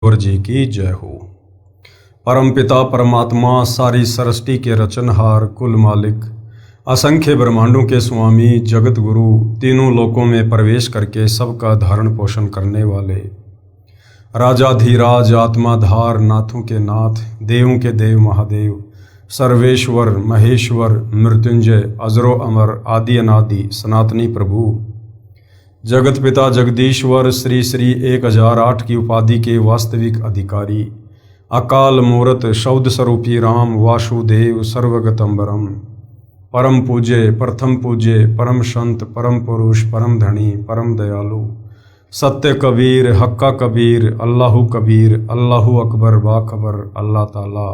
ईश्वर जी की जय हो। परमपिता परमात्मा सारी सृष्टि के रचनहार कुल मालिक असंख्य ब्रह्मांडों के स्वामी जगत गुरु तीनों लोकों में प्रवेश करके सबका धारण पोषण करने वाले राजाधीराज आत्माधार नाथों के नाथ देवों के देव महादेव सर्वेश्वर महेश्वर मृत्युंजय अजरो अमर आदि अनादि सनातनी प्रभु जगत पिता जगदीश्वर श्री श्री 1008 की उपाधि के वास्तविक अधिकारी अकाल मूरत शब्द स्वरूपी राम वासुदेव सर्वगतंबरम परम पूज्य प्रथम पूज्य परम संत परम पुरुष परम धनी परम दयालु सत्य कबीर हक्का कबीर अल्लाहु कबीर अल्लाहु अकबर बाखबर अल्लाह ताला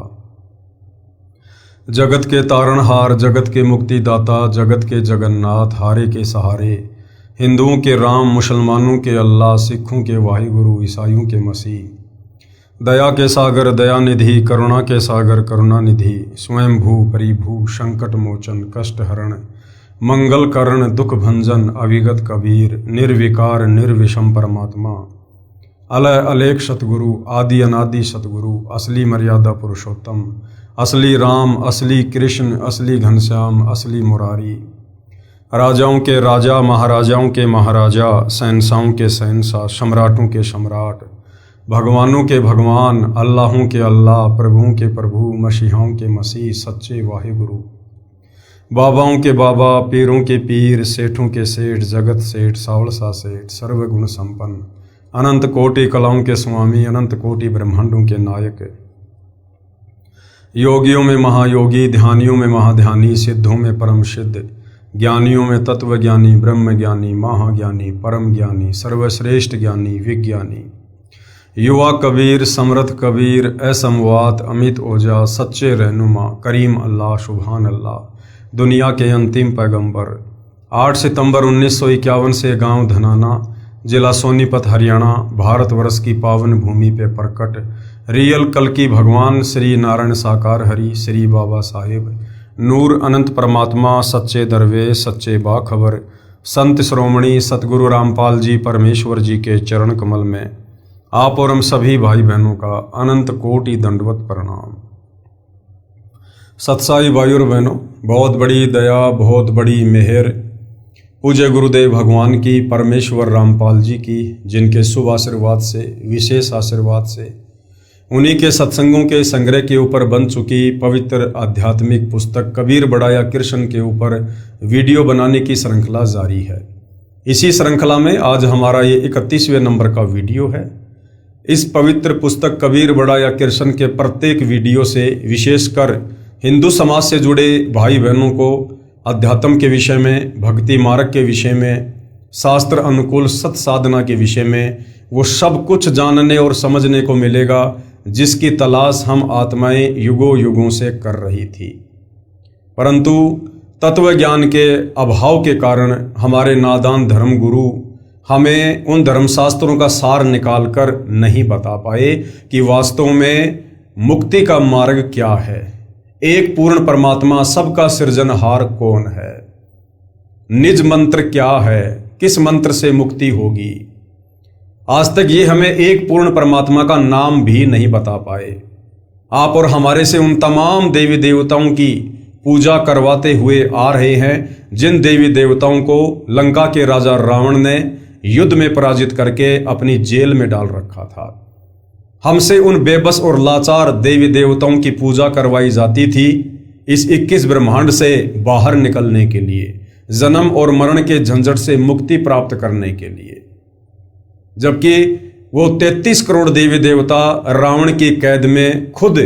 जगत के तारणहार जगत के मुक्तिदाता जगत के जगन्नाथ हारे के सहारे हिंदुओं के राम मुसलमानों के अल्लाह सिखों के वाहिगुरु ईसाइयों के मसीह दया के सागर दयानिधि करुणा के सागर करुणानिधि स्वयंभू परिभू संकट मोचन कष्ट हरण मंगल करण दुख भंजन अविगत कबीर निर्विकार निर्विषम परमात्मा अलय अलेख सतगुरु आदि अनादि सतगुरु असली मर्यादा पुरुषोत्तम असली राम असली कृष्ण असली घनश्याम असली मुरारी राजाओं के राजा महाराजाओं के महाराजा शहंशाहों के शहंशाह सम्राटों के सम्राट भगवानों के भगवान अल्लाहों के अल्लाह प्रभुओं के प्रभु मसीहाओं के मसीह सच्चे वाहिगुरु बाबाओं के बाबा पीरों के पीर सेठों के सेठ जगत सेठ सावलसा सेठ सर्वगुण संपन्न अनंत कोटि कलाओं के स्वामी अनंत कोटि ब्रह्मांडों के नायक योगियों में महायोगी ध्यानियों में महाध्यानी सिद्धों में परम सिद्ध ज्ञानियों में तत्व ज्ञानी ब्रह्म ज्ञानी महाज्ञानी परम ज्ञानी सर्वश्रेष्ठ ज्ञानी विज्ञानी युवा कबीर समर्थ कबीर असमवात अमित ओजा सच्चे रहनुमा करीम अल्लाह सुभान अल्लाह दुनिया के अंतिम पैगंबर 8 सितंबर 1951 से गांव धनाना जिला सोनीपत हरियाणा भारतवर्ष की पावन भूमि पे प्रकट रियल कल की भगवान श्री नारायण साकार हरि श्री बाबा साहेब नूर अनंत परमात्मा सच्चे दरवेश सच्चे बाखबर संत श्रोमणी सतगुरु रामपाल जी परमेश्वर जी के चरण कमल में आप और हम सभी भाई बहनों का अनंत कोटि दंडवत प्रणाम। सत्साई भाई और बहनों, बहुत बड़ी दया बहुत बड़ी मेहर पूज्य गुरुदेव भगवान की परमेश्वर रामपाल जी की जिनके शुभ आशीर्वाद से विशेष आशीर्वाद से उन्हीं के सत्संगों के संग्रह के ऊपर बन चुकी पवित्र आध्यात्मिक पुस्तक कबीर बढ़ाया कृष्ण के ऊपर वीडियो बनाने की श्रृंखला जारी है। इसी श्रृंखला में आज हमारा ये 31वें नंबर का वीडियो है। इस पवित्र पुस्तक कबीर बढ़ाया कृष्ण के प्रत्येक वीडियो से विशेषकर हिंदू समाज से जुड़े भाई बहनों को अध्यात्म के विषय में भक्ति मार्ग के विषय में शास्त्र अनुकूल सत साधना के विषय में वो सब कुछ जानने और समझने को मिलेगा जिसकी तलाश हम आत्माएं युगों युगों से कर रही थी, परंतु तत्व ज्ञान के अभाव के कारण हमारे नादान धर्म गुरु हमें उन धर्मशास्त्रों का सार निकाल कर नहीं बता पाए कि वास्तव में मुक्ति का मार्ग क्या है, एक पूर्ण परमात्मा सबका सृजनहार कौन है, निज मंत्र क्या है, किस मंत्र से मुक्ति होगी। आज तक ये हमें एक पूर्ण परमात्मा का नाम भी नहीं बता पाए। आप और हमारे से उन तमाम देवी देवताओं की पूजा करवाते हुए आ रहे हैं जिन देवी देवताओं को लंका के राजा रावण ने युद्ध में पराजित करके अपनी जेल में डाल रखा था। हमसे उन बेबस और लाचार देवी देवताओं की पूजा करवाई जाती थी इस 21 ब्रह्मांड से बाहर निकलने के लिए, जन्म और मरण के झंझट से मुक्ति प्राप्त करने के लिए, जबकि वो 33 करोड़ देवी देवता रावण की कैद में खुद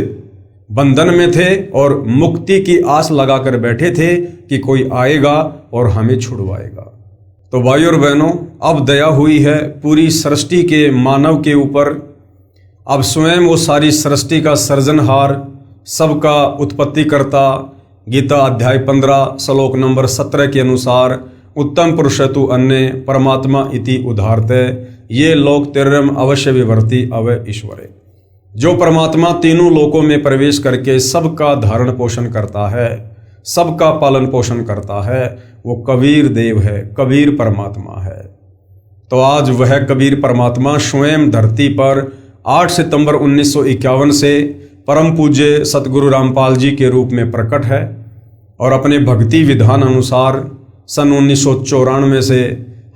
बंधन में थे और मुक्ति की आस लगाकर बैठे थे कि कोई आएगा और हमें छुड़वाएगा। तो भाई और बहनों, अब दया हुई है पूरी सृष्टि के मानव के ऊपर। अब स्वयं वो सारी सृष्टि का सृजनहार सबका उत्पत्ति करता गीता अध्याय 15 श्लोक नंबर 17 के अनुसार उत्तम पुरुषतु अन्य परमात्मा इति उदाहरते ये लोक तिर्यम अवश्य विवर्ति अवय ईश्वरे। जो परमात्मा तीनों लोकों में प्रवेश करके सबका धारण पोषण करता है, सबका पालन पोषण करता है, वो कबीर देव है, कबीर परमात्मा है। तो आज वह कबीर परमात्मा स्वयं धरती पर 8 सितंबर 1951 से परम पूज्य सतगुरु रामपाल जी के रूप में प्रकट है और अपने भक्ति विधान अनुसार सन 1994 से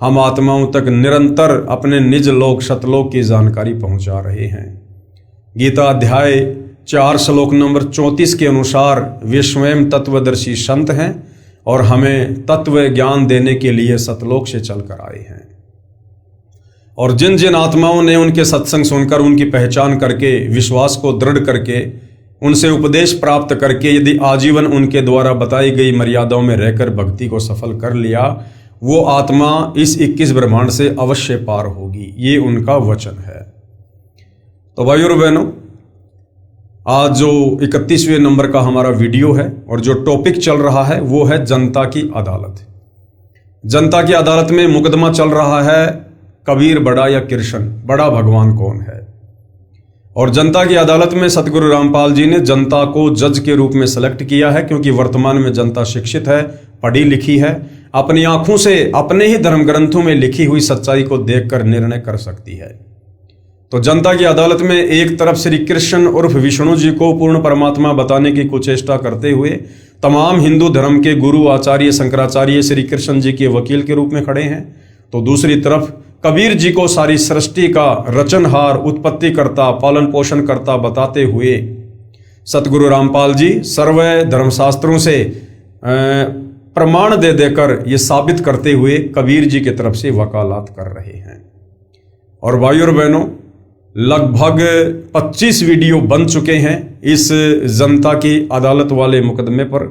हम आत्माओं तक निरंतर अपने निज लोक सतलोक की जानकारी पहुंचा रहे हैं। गीता अध्याय 4 श्लोक नंबर 34 के अनुसार वे स्वयं तत्वदर्शी संत हैं और हमें तत्व ज्ञान देने के लिए सतलोक से चलकर आए हैं। और जिन जिन आत्माओं ने उनके सत्संग सुनकर उनकी पहचान करके विश्वास को दृढ़ करके उनसे उपदेश प्राप्त करके यदि आजीवन उनके द्वारा बताई गई मर्यादाओं में रहकर भक्ति को सफल कर लिया, वो आत्मा इस 21 ब्रह्मांड से अवश्य पार होगी, ये उनका वचन है। तो भाइयों और बहनों, आज जो 31वें नंबर का हमारा वीडियो है और जो टॉपिक चल रहा है वो है जनता की अदालत। जनता की अदालत में मुकदमा चल रहा है कबीर बड़ा या कृष्ण बड़ा, भगवान कौन है। और जनता की अदालत में सतगुरु रामपाल जी ने जनता को जज के रूप में सेलेक्ट किया है, क्योंकि वर्तमान में जनता शिक्षित है, पढ़ी लिखी है, अपनी आंखों से अपने ही धर्म ग्रंथों में लिखी हुई सच्चाई को देखकर निर्णय कर सकती है। तो जनता की अदालत में एक तरफ श्री कृष्ण उर्फ विष्णु जी को पूर्ण परमात्मा बताने की कुचेष्टा करते हुए तमाम हिंदू धर्म के गुरु आचार्य शंकराचार्य श्री कृष्ण जी के वकील के रूप में खड़े हैं, तो दूसरी तरफ कबीर जी को सारी सृष्टि का रचनहार, उत्पत्ति करता, पालन पोषण करता बताते हुए सतगुरु रामपाल जी सर्व धर्मशास्त्रों से प्रमाण दे देकर ये साबित करते हुए कबीर जी की तरफ से वकालत कर रहे हैं। और भाइयों और बहनों, लगभग 25 वीडियो बन चुके हैं इस जनता की अदालत वाले मुकदमे पर।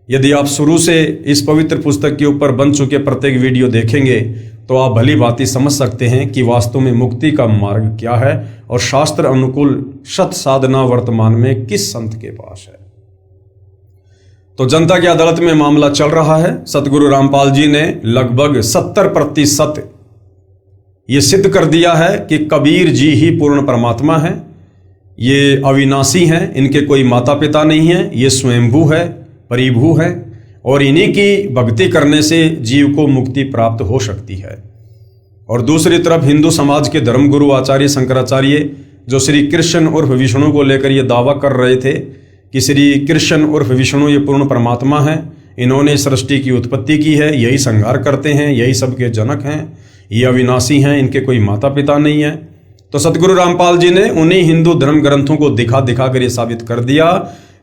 यदि आप शुरू से इस पवित्र पुस्तक के ऊपर बन चुके प्रत्येक वीडियो देखेंगे तो आप भली भांति समझ सकते हैं कि वास्तव में मुक्ति का मार्ग क्या है और शास्त्र अनुकूल सत साधना वर्तमान में किस संत के पास है। तो जनता की अदालत में मामला चल रहा है। सतगुरु रामपाल जी ने लगभग 70% ये सिद्ध कर दिया है कि कबीर जी ही पूर्ण परमात्मा है, ये अविनाशी हैं, इनके कोई माता पिता नहीं है, ये स्वयंभू है, परिभू है और इन्हीं की भक्ति करने से जीव को मुक्ति प्राप्त हो सकती है। और दूसरी तरफ हिंदू समाज के धर्मगुरु आचार्य शंकराचार्य जो श्री कृष्ण उर्फ विष्णु को लेकर ये दावा कर रहे थे कि श्री कृष्ण उर्फ विष्णु ये पूर्ण परमात्मा है, इन्होंने सृष्टि की उत्पत्ति की है, यही संहार करते हैं, यही सबके जनक हैं, ये अविनाशी हैं, इनके कोई माता पिता नहीं है। तो सतगुरु रामपाल जी ने उन्हीं हिंदू धर्म ग्रंथों को दिखा दिखा कर ये साबित कर दिया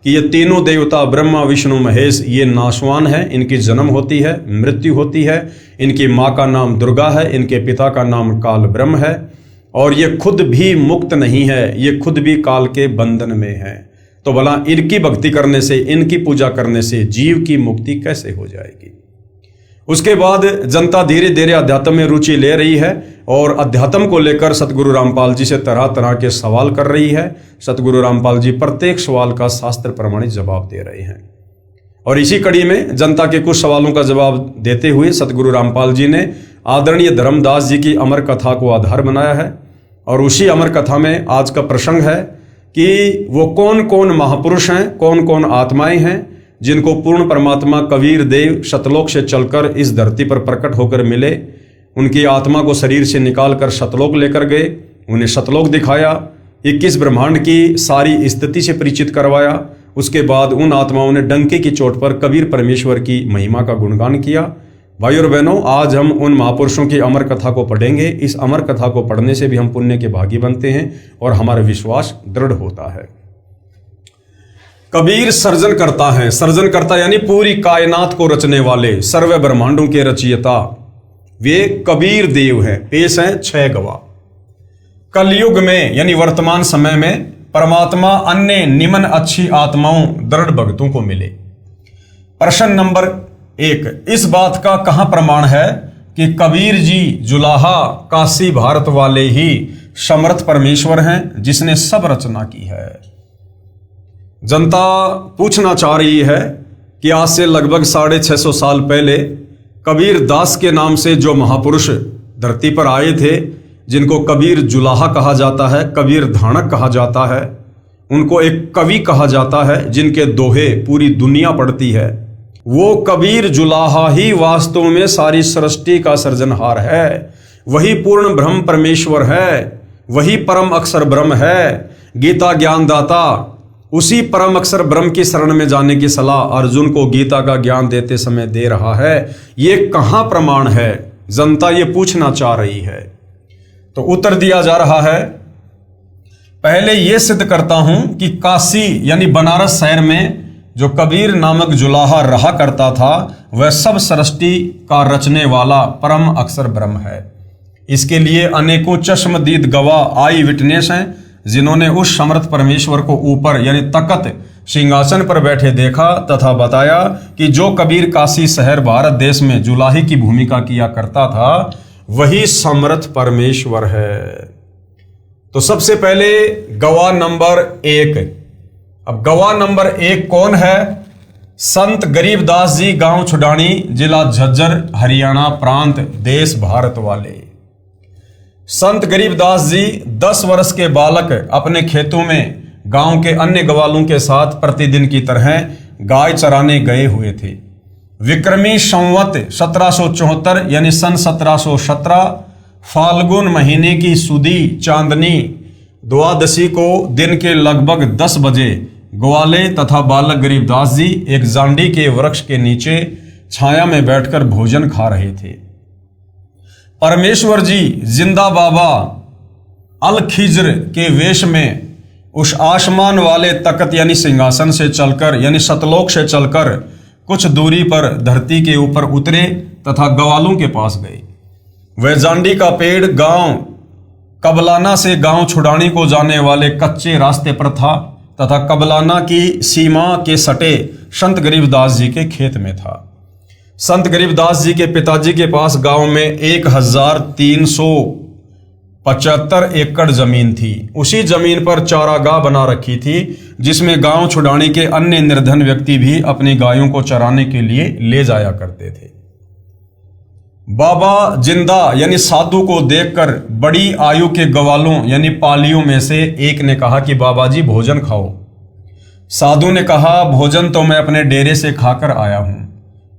कि ये तीनों देवता ब्रह्मा विष्णु महेश ये नाशवान है, इनकी जन्म होती है, मृत्यु होती है, इनकी माँ का नाम दुर्गा है, इनके पिता का नाम काल ब्रह्म है और ये खुद भी मुक्त नहीं है, ये खुद भी काल के बंधन में है। तो भला इनकी भक्ति करने से, इनकी पूजा करने से जीव की मुक्ति कैसे हो जाएगी। उसके बाद जनता धीरे धीरे अध्यात्म में रुचि ले रही है और अध्यात्म को लेकर सतगुरु रामपाल जी से तरह तरह के सवाल कर रही है। सतगुरु रामपाल जी प्रत्येक सवाल का शास्त्र प्रमाणित जवाब दे रहे हैं। और इसी कड़ी में जनता के कुछ सवालों का जवाब देते हुए सतगुरु रामपाल जी ने आदरणीय धर्मदास जी की अमर कथा को आधार बनाया है। और उसी अमर कथा में आज का प्रसंग है कि वो कौन कौन महापुरुष हैं, कौन कौन आत्माएं हैं जिनको पूर्ण परमात्मा कबीर देव सतलोक से चलकर इस धरती पर प्रकट होकर मिले। उनकी आत्मा को शरीर से निकालकर सतलोक लेकर गए, उन्हें सतलोक दिखाया, 21 ब्रह्मांड की सारी स्थिति से परिचित करवाया। उसके बाद उन आत्माओं ने डंके की चोट पर कबीर परमेश्वर की महिमा का गुणगान किया। भाइयों और बहनों, आज हम उन महापुरुषों की अमर कथा को पढ़ेंगे। इस अमर कथा को पढ़ने से भी हम पुण्य के भागी बनते हैं और हमारा विश्वास दृढ़ होता है। कबीर सर्जन करता है, सर्जन करता यानी पूरी कायनात को रचने वाले, सर्व ब्रह्मांडों के रचयिता वे कबीर देव हैं। पेश हैं 6 गवाह। कलयुग में यानी वर्तमान समय में परमात्मा अन्य निम्न अच्छी आत्माओं दृढ़ भक्तों को मिले। प्रश्न नंबर 1, इस बात का कहां प्रमाण है कि कबीर जी जुलाहा काशी भारत वाले ही समर्थ परमेश्वर हैं जिसने सब रचना की है। जनता पूछना चाह रही है कि आज से लगभग 650 साल पहले कबीर दास के नाम से जो महापुरुष धरती पर आए थे, जिनको कबीर जुलाहा कहा जाता है, कबीर धाणक कहा जाता है, उनको एक कवि कहा जाता है, जिनके दोहे पूरी दुनिया पढ़ती है, वो कबीर जुलाहा ही वास्तव में सारी सृष्टि का सृजनहार है। वही पूर्ण ब्रह्म परमेश्वर है। वही परम अक्षर ब्रह्म है, गीता ज्ञानदाता। उसी परम अक्षर ब्रह्म की शरण में जाने की सलाह अर्जुन को गीता का ज्ञान देते समय दे रहा है। ये कहाँ प्रमाण है, जनता ये पूछना चाह रही है। तो उत्तर दिया जा रहा है, पहले ये सिद्ध करता हूं कि काशी यानी बनारस शहर में जो कबीर नामक जुलाहा रहा करता था, वह सब सृष्टि का रचने वाला परम अक्षर ब्रह्म है। इसके लिए अनेकों चश्मदीद गवाह आई विटनेस हैं, जिन्होंने उस समर्थ परमेश्वर को ऊपर यानी तकत सिंहासन पर बैठे देखा तथा बताया कि जो कबीर काशी शहर भारत देश में जुलाही की भूमिका किया करता था, वही समर्थ परमेश्वर है। तो सबसे पहले गवाह नंबर 1। अब गवाह नंबर 1 कौन है? संत गरीबदास जी, गांव छुडानी, जिला झज्जर, हरियाणा प्रांत, देश भारत वाले। संत गरीबदास जी 10 वर्ष के बालक अपने खेतों में गांव के अन्य ग्वालों के साथ प्रतिदिन की तरह गाय चराने गए हुए थे। विक्रमी संवत 1774 यानी सन 1717 फाल्गुन महीने की सुदी चांदनी द्वादशी को दिन के लगभग 10 बजे ग्वाले तथा बालक गरीबदास जी एक जांडी के वृक्ष के नीचे छाया में बैठकर भोजन खा रहे थे। परमेश्वर जी जिंदा बाबा अल खिज्र के वेश में उस आसमान वाले तख्त यानी सिंहासन से चलकर यानी सतलोक से चलकर कुछ दूरी पर धरती के ऊपर उतरे तथा ग्वालों के पास गए। वह जांडी का पेड़ गांव कबलाना से गांव छुडानी को जाने वाले कच्चे रास्ते पर था तथा कबलाना की सीमा के सटे संत गरीबदास जी के खेत में था। संत गरीबदास जी के पिताजी के पास गांव में 1375 एकड़ जमीन थी। उसी जमीन पर चारागाह बना रखी थी, जिसमें गांव छुडानी के अन्य निर्धन व्यक्ति भी अपनी गायों को चराने के लिए ले जाया करते थे। बाबा जिंदा यानी साधु को देखकर बड़ी आयु के ग्वालों यानी पालियों में से एक ने कहा कि बाबा जी भोजन खाओ। साधु ने कहा, भोजन तो मैं अपने डेरे से खाकर आया हूं।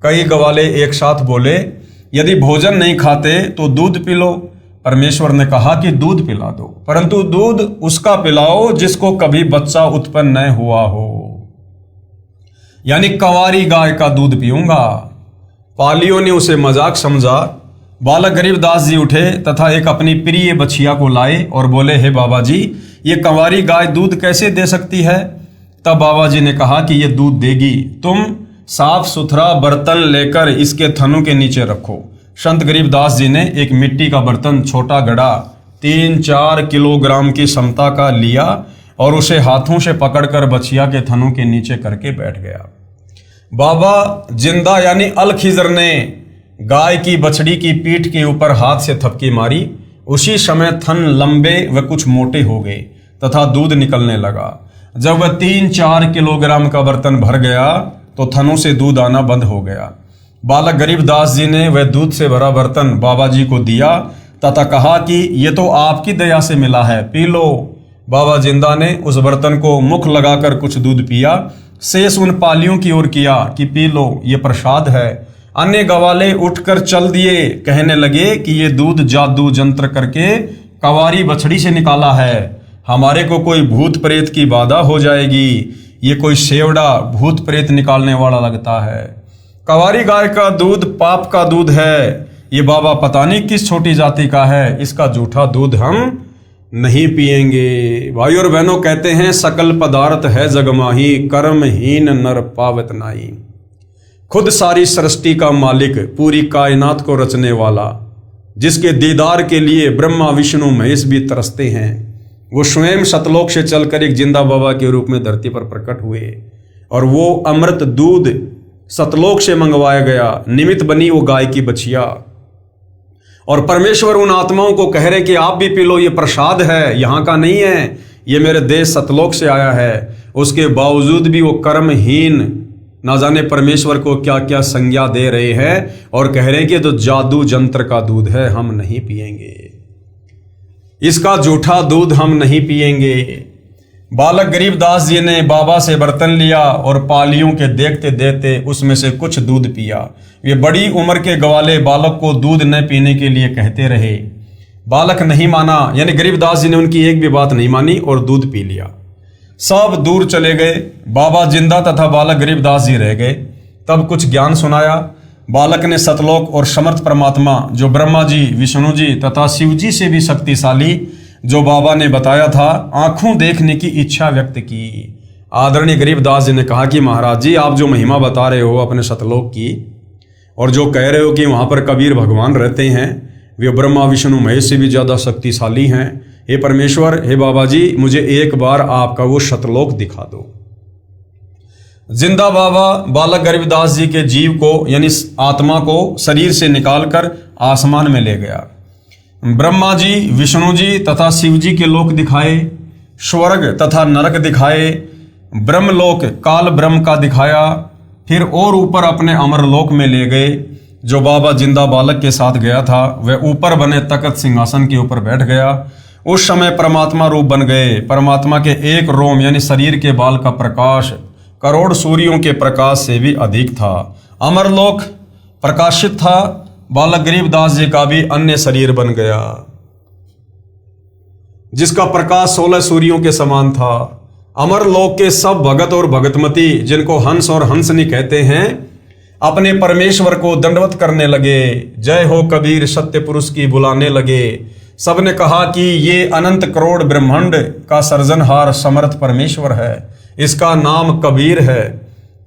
कई ग्वाले एक साथ बोले, यदि भोजन नहीं खाते तो दूध पी लो। परमेश्वर ने कहा कि दूध पिला दो, परंतु दूध उसका पिलाओ जिसको कभी बच्चा उत्पन्न न हुआ हो, यानी कंवारी गाय का दूध पीऊंगा। पालियों ने उसे मजाक समझा। बालक गरीबदास जी उठे तथा एक अपनी प्रिय बछिया को लाए और बोले, हे बाबा जी, ये कंवारी गाय दूध कैसे दे सकती है? तब बाबा जी ने कहा कि ये दूध देगी, तुम साफ सुथरा बर्तन लेकर इसके थनों के नीचे रखो। संत गरीबदास जी ने एक मिट्टी का बर्तन छोटा गड़ा 3-4 किलोग्राम की क्षमता का लिया और उसे हाथों से पकड़कर बछिया के थनों के नीचे करके बैठ गया। बाबा जिंदा यानी अल खिज्र ने गाय की बछड़ी की पीठ के ऊपर हाथ से थपकी मारी। उसी समय थन लंबे व कुछ मोटे हो गए तथा दूध निकलने लगा। जब वह 3-4 किलोग्राम का बर्तन भर गया तो थनों से दूध आना बंद हो गया। बालक गरीबदास जी ने वह दूध से भरा बर्तन बाबा जी को दिया तथा कहा कि ये तो आपकी दया से मिला है, पी लो। बाबा जिंदा ने उस बर्तन को मुख लगाकर कुछ दूध पिया, शेष उन पालियों की ओर किया कि पी लो, ये प्रसाद है। अन्य गवाले उठकर चल दिए, कहने लगे कि ये दूध जादू जंत्र करके कंवारी बछड़ी से निकाला है, हमारे को कोई भूत प्रेत की बाधा हो जाएगी, ये कोई सेवड़ा भूत प्रेत निकालने वाला लगता है। कंवारी गाय का दूध पाप का दूध है, ये बाबा पता नहीं किस छोटी जाति का है, इसका जूठा दूध हम नहीं पिएंगे। भाई और बहनों, कहते हैं सकल पदार्थ है जगमाही, कर्महीन नर पावत नाई। खुद सारी सृष्टि का मालिक, पूरी कायनात को रचने वाला, जिसके दीदार के लिए ब्रह्मा विष्णु महेश भी तरसते हैं, वो स्वयं सतलोक से चलकर एक जिंदा बाबा के रूप में धरती पर प्रकट हुए और वो अमृत दूध सतलोक से मंगवाया गया। निमित्त बनी वो गाय की बछिया और परमेश्वर उन आत्माओं को कह रहे कि आप भी पी लो, ये प्रसाद है, यहाँ का नहीं है, ये मेरे देश सतलोक से आया है। उसके बावजूद भी वो कर्महीन ना जाने परमेश्वर को क्या क्या संज्ञा दे रहे हैं और कह रहे हैं कि तो जादू जंत्र का दूध है, हम नहीं पिएंगे, इसका जूठा दूध हम नहीं पिएंगे। बालक गरीबदास जी ने बाबा से बर्तन लिया और पालियों के देखते देखते उसमें से कुछ दूध पिया। वे बड़ी उम्र के ग्वाले बालक को दूध न पीने के लिए कहते रहे। बालक नहीं माना, यानी गरीबदास जी ने उनकी एक भी बात नहीं मानी और दूध पी लिया। सब दूर चले गए। बाबा जिंदा तथा बालक गरीबदास जी रह गए। तब कुछ ज्ञान सुनाया। बालक ने सतलोक और समर्थ परमात्मा जो ब्रह्मा जी, विष्णु जी तथा शिव जी से भी शक्तिशाली जो बाबा ने बताया था, आंखों देखने की इच्छा व्यक्त की। आदरणीय गरीबदास जी ने कहा कि महाराज जी, आप जो महिमा बता रहे हो अपने सतलोक की और जो कह रहे हो कि वहाँ पर कबीर भगवान रहते हैं, वे ब्रह्मा विष्णु महेश से भी ज़्यादा शक्तिशाली हैं। हे परमेश्वर, हे बाबा जी, मुझे एक बार आपका वो सतलोक दिखा दो। जिंदा बाबा बालक गरीबदास जी के जीव को यानी आत्मा को शरीर से निकालकर आसमान में ले गया। ब्रह्मा जी, विष्णु जी तथा शिव जी के लोक दिखाए, स्वर्ग तथा नरक दिखाए, ब्रह्मलोक काल ब्रह्म का दिखाया, फिर और ऊपर अपने अमरलोक में ले गए। जो बाबा जिंदा बालक के साथ गया था वह ऊपर बने तख्त सिंहासन के ऊपर बैठ गया। उस समय परमात्मा रूप बन गए। परमात्मा के एक रोम यानी शरीर के बाल का प्रकाश करोड़ सूर्यों के प्रकाश से भी अधिक था। अमरलोक प्रकाशित था। बालक गरीबदास जी का भी अन्य शरीर बन गया जिसका प्रकाश 16 सूर्यों के समान था। अमरलोक के सब भगत और भगतमती, जिनको हंस और हंसनी कहते हैं, अपने परमेश्वर को दंडवत करने लगे। जय हो कबीर सत्य पुरुष की बुलाने लगे। सबने कहा कि ये अनंत करोड़ ब्रह्मांड का सर्जनहार समर्थ परमेश्वर है, इसका नाम कबीर है।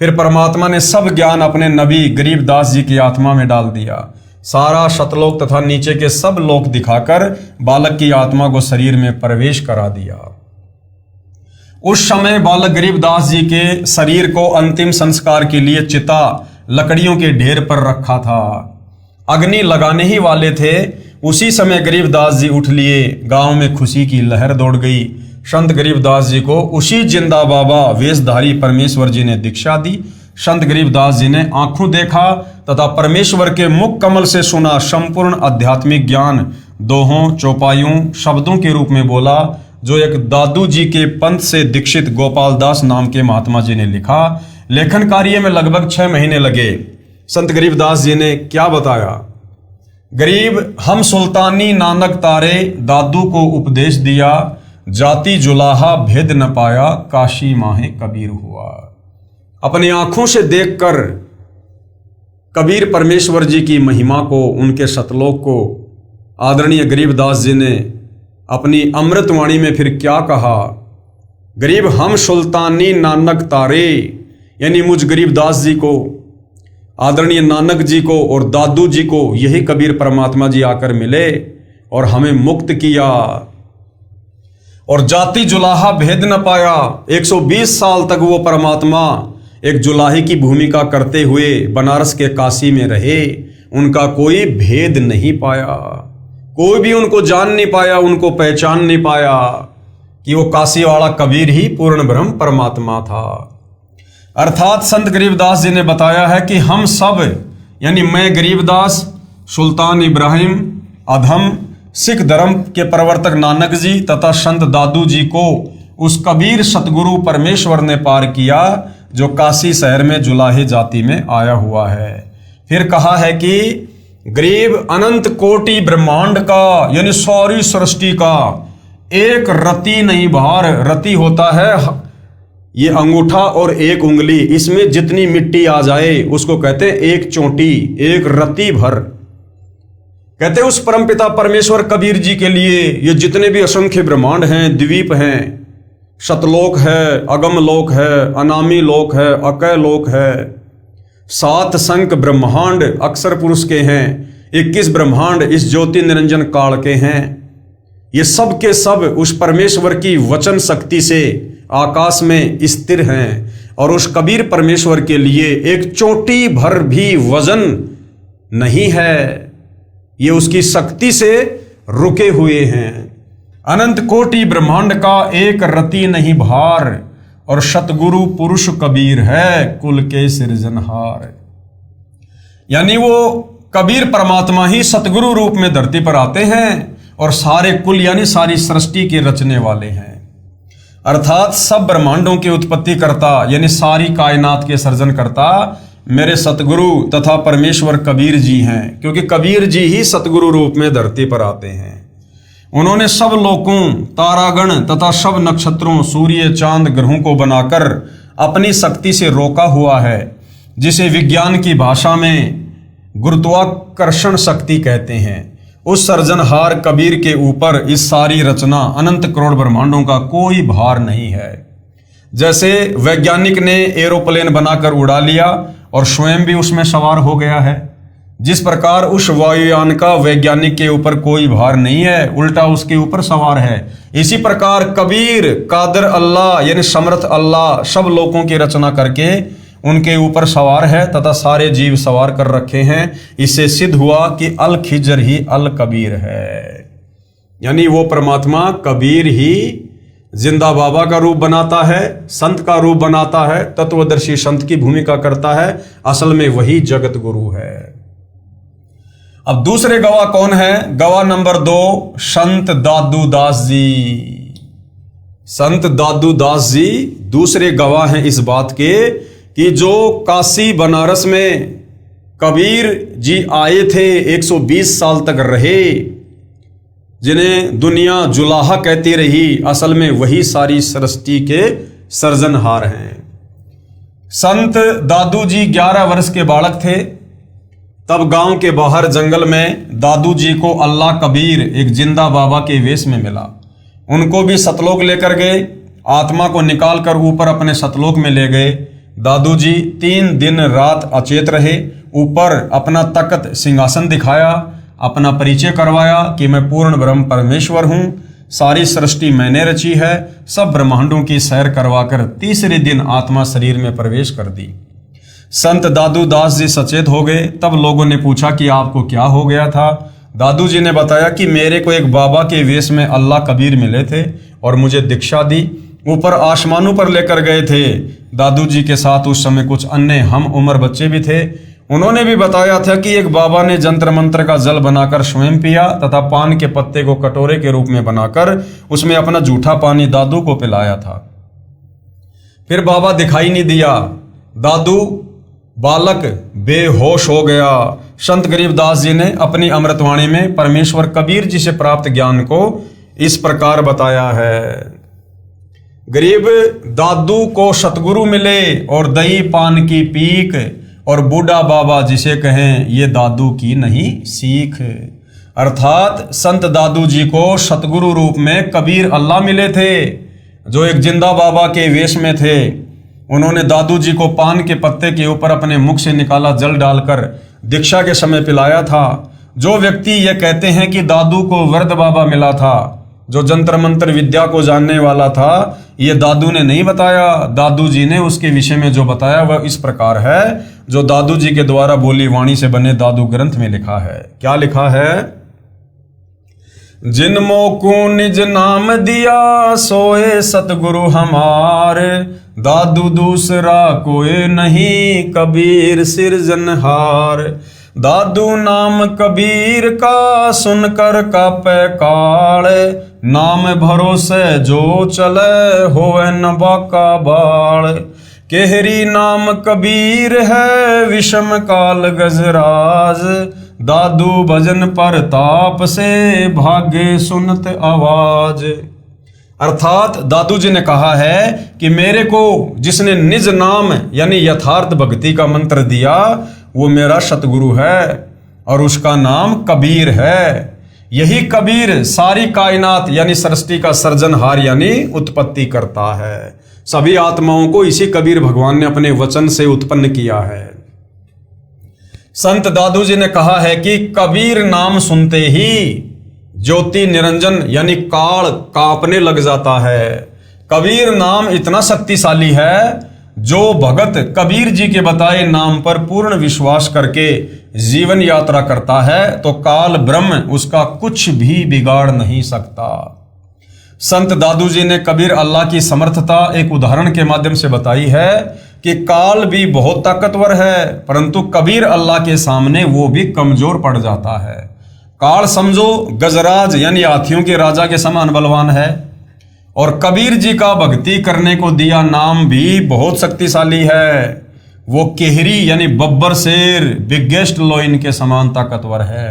फिर परमात्मा ने सब ज्ञान अपने नबी गरीबदास जी की आत्मा में डाल दिया। सारा सतलोक तथा नीचे के सब लोक दिखाकर बालक की आत्मा को शरीर में प्रवेश करा दिया। उस समय बालक गरीबदास जी के शरीर को अंतिम संस्कार के लिए चिता लकड़ियों के ढेर पर रखा था। अग्नि लगाने ही वाले थे। उसी समय गरीबदास जी उठ लिए। गांव में खुशी की लहर दौड़ गई। संत गरीबदास जी को उसी जिंदा बाबा वेशधारी परमेश्वर जी ने दीक्षा दी। संत गरीबदास जी ने आंखों देखा तथा परमेश्वर के मुख कमल से सुना संपूर्ण आध्यात्मिक ज्ञान दोहों चौपाइयों शब्दों के रूप में बोला, जो एक दादू जी के पंथ से दीक्षित गोपाल दास नाम के महात्मा जी ने लिखा। लेखन कार्य में लगभग 6 महीने लगे। संत गरीबदास जी ने क्या बताया? गरीब हम सुल्तानी नानक तारे, दादू को उपदेश दिया, जाति जुलाहा भेद न पाया, काशी माहे कबीर हुआ। अपनी आंखों से देखकर कबीर परमेश्वर जी की महिमा को, उनके सतलोक को आदरणीय गरीबदास जी ने अपनी अमृतवाणी में फिर क्या कहा? गरीब हम सुल्तानी नानक तारे, यानी मुझ गरीबदास जी को, आदरणीय नानक जी को और दादू जी को यही कबीर परमात्मा जी आकर मिले और हमें मुक्त किया। और जाति जुलाहा भेद न पाया। 120 साल तक वो परमात्मा एक जुलाही की भूमिका करते हुए बनारस के काशी में रहे। उनका कोई भेद नहीं पाया। कोई भी उनको जान नहीं पाया, उनको पहचान नहीं पाया कि वो काशी वाला कबीर ही पूर्ण ब्रह्म परमात्मा था। अर्थात संत गरीबदास जी ने बताया है कि हम सब, यानी मैं गरीबदास, सुल्तान इब्राहिम, अधम सिख धर्म के प्रवर्तक नानक जी तथा संत दादू जी को उस कबीर सतगुरु परमेश्वर ने पार किया जो काशी शहर में जुलाही जाति में आया हुआ है। फिर कहा है कि गरीब अनंत कोटि ब्रह्मांड का, यानी सारी सृष्टि का एक रति नहीं बाहर। रति होता है ये अंगूठा और एक उंगली, इसमें जितनी मिट्टी आ जाए उसको कहते हैं एक चोटी, एक रति भर। कहते हैं उस परमपिता परमेश्वर कबीर जी के लिए ये जितने भी असंख्य ब्रह्मांड हैं, द्वीप हैं, सतलोक है, अगम लोक है, अनामी लोक है, अकय लोक है, 7 संख ब्रह्मांड अक्षर पुरुष के हैं, 21 ब्रह्मांड इस ज्योति निरंजन काल के हैं। ये सब के सब उस परमेश्वर की वचन शक्ति से आकाश में स्थिर हैं और उस कबीर परमेश्वर के लिए एक चोटी भर भी वजन नहीं है। ये उसकी शक्ति से रुके हुए हैं। अनंत कोटि ब्रह्मांड का एक रति नहीं भार और सतगुरु पुरुष कबीर है कुल के सृजनहार। यानी वो कबीर परमात्मा ही सतगुरु रूप में धरती पर आते हैं और सारे कुल यानी सारी सृष्टि के रचने वाले हैं। अर्थात सब ब्रह्मांडों के उत्पत्ति करता यानी सारी कायनात के सर्जन करता मेरे सतगुरु तथा परमेश्वर कबीर जी हैं, क्योंकि कबीर जी ही सतगुरु रूप में धरती पर आते हैं। उन्होंने सब लोकों, तारागण तथा सब नक्षत्रों, सूर्य, चांद, ग्रहों को बनाकर अपनी शक्ति से रोका हुआ है, जिसे विज्ञान की भाषा में गुरुत्वाकर्षण शक्ति कहते हैं। उस सर्जनहार कबीर के ऊपर इस सारी रचना अनंत करोड़ ब्रह्मांडों का कोई भार नहीं है। जैसे वैज्ञानिक ने एरोप्लेन बनाकर उड़ा लिया और स्वयं भी उसमें सवार हो गया है, जिस प्रकार उस वायुयान का वैज्ञानिक के ऊपर कोई भार नहीं है, उल्टा उसके ऊपर सवार है, इसी प्रकार कबीर कादर अल्लाह यानी समर्थ अल्लाह सब लोगों की रचना करके उनके ऊपर सवार है तथा सारे जीव सवार कर रखे हैं। इससे सिद्ध हुआ कि अल खिजर ही अल कबीर है, यानी वो परमात्मा कबीर ही जिंदा बाबा का रूप बनाता है, संत का रूप बनाता है, तत्वदर्शी संत की भूमिका करता है। असल में वही जगत गुरु है। अब दूसरे गवाह कौन है? गवाह नंबर 2 संत दादू दास जी। संत दादू दास जी दूसरे गवाह हैं इस बात के कि जो काशी बनारस में कबीर जी आए थे, 120 साल तक रहे, जिन्हें दुनिया जुलाहा कहती रही, असल में वही सारी सृष्टि के सर्जनहार हैं। संत दादू जी 11 वर्ष के बालक थे। तब गांव के बाहर जंगल में दादू जी को अल्लाह कबीर एक जिंदा बाबा के वेश में मिला। उनको भी सतलोक लेकर गए, आत्मा को निकाल कर ऊपर अपने सतलोक में ले गए। दादू जी 3 दिन रात अचेत रहे। ऊपर अपना तख्त सिंहासन दिखाया, अपना परिचय करवाया कि मैं पूर्ण ब्रह्म परमेश्वर हूँ, सारी सृष्टि मैंने रची है। सब ब्रह्मांडों की सैर करवाकर तीसरे दिन आत्मा शरीर में प्रवेश कर दी। संत दादू दास जी सचेत हो गए। तब लोगों ने पूछा कि आपको क्या हो गया था? दादू जी ने बताया कि मेरे को एक बाबा के वेश में अल्लाह कबीर मिले थे और मुझे दीक्षा दी, ऊपर आसमानों पर लेकर गए थे। दादू जी के साथ उस समय कुछ अन्य हम उम्र बच्चे भी थे। उन्होंने भी बताया था कि एक बाबा ने जंत्र मंत्र का जल बनाकर स्वयं पिया तथा पान के पत्ते को कटोरे के रूप में बनाकर उसमें अपना जूठा पानी दादू को पिलाया था। फिर बाबा दिखाई नहीं दिया, दादू बालक बेहोश हो गया। संत गरीबदास जी ने अपनी अमृतवाणी में परमेश्वर कबीर जी से प्राप्त ज्ञान को इस प्रकार बताया है। गरीब दादू को सतगुरु मिले और दही पान की पीक, और बूढ़ा बाबा जिसे कहें ये दादू की नहीं सीख। अर्थात संत दादू जी को सतगुरु रूप में कबीर अल्लाह मिले थे, जो एक जिंदा बाबा के वेश में थे। उन्होंने दादू जी को पान के पत्ते के ऊपर अपने मुख से निकाला जल डालकर दीक्षा के समय पिलाया था। जो व्यक्ति ये कहते हैं कि दादू को वृद्ध बाबा मिला था, जो जंत्र मंत्र विद्या को जानने वाला था, ये दादू ने नहीं बताया। दादू जी ने उसके विषय में जो बताया वह इस प्रकार है, जो दादू जी के द्वारा बोली वाणी से बने दादू ग्रंथ में लिखा है। क्या लिखा है? जिन मोकू निज नाम दिया सोए सतगुरु हमार, दादू दूसरा कोई नहीं कबीर सिरजनहार। दादू नाम कबीर का सुनकर कापे काल, नाम भरोसे जो चले होवे न बाका बाल। केहरी नाम कबीर है विषम काल गजराज, दादू भजन पर ताप से भागे सुनत आवाज। अर्थात दादू जी ने कहा है कि मेरे को जिसने निज नाम यानी यथार्थ भक्ति का मंत्र दिया वो मेरा सतगुरु है और उसका नाम कबीर है। यही कबीर सारी कायनात यानी सृष्टि का सर्जनहार यानी उत्पत्ति करता है। सभी आत्माओं को इसी कबीर भगवान ने अपने वचन से उत्पन्न किया है। संत दादू जी ने कहा है कि कबीर नाम सुनते ही ज्योति निरंजन यानी काल कांपने लग जाता है। कबीर नाम इतना शक्तिशाली है, जो भगत कबीर जी के बताए नाम पर पूर्ण विश्वास करके जीवन यात्रा करता है तो काल ब्रह्म उसका कुछ भी बिगाड़ नहीं सकता। संत दादू जी ने कबीर अल्लाह की समर्थता एक उदाहरण के माध्यम से बताई है कि काल भी बहुत ताकतवर है, परंतु कबीर अल्लाह के सामने वो भी कमजोर पड़ जाता है। काल समझो गजराज यानी हाथियों के राजा के समान बलवान है, और कबीर जी का भक्ति करने को दिया नाम भी बहुत शक्तिशाली है। वो केहरी यानी बब्बर शेर बिगेस्ट लोइन के समान ताकतवर है।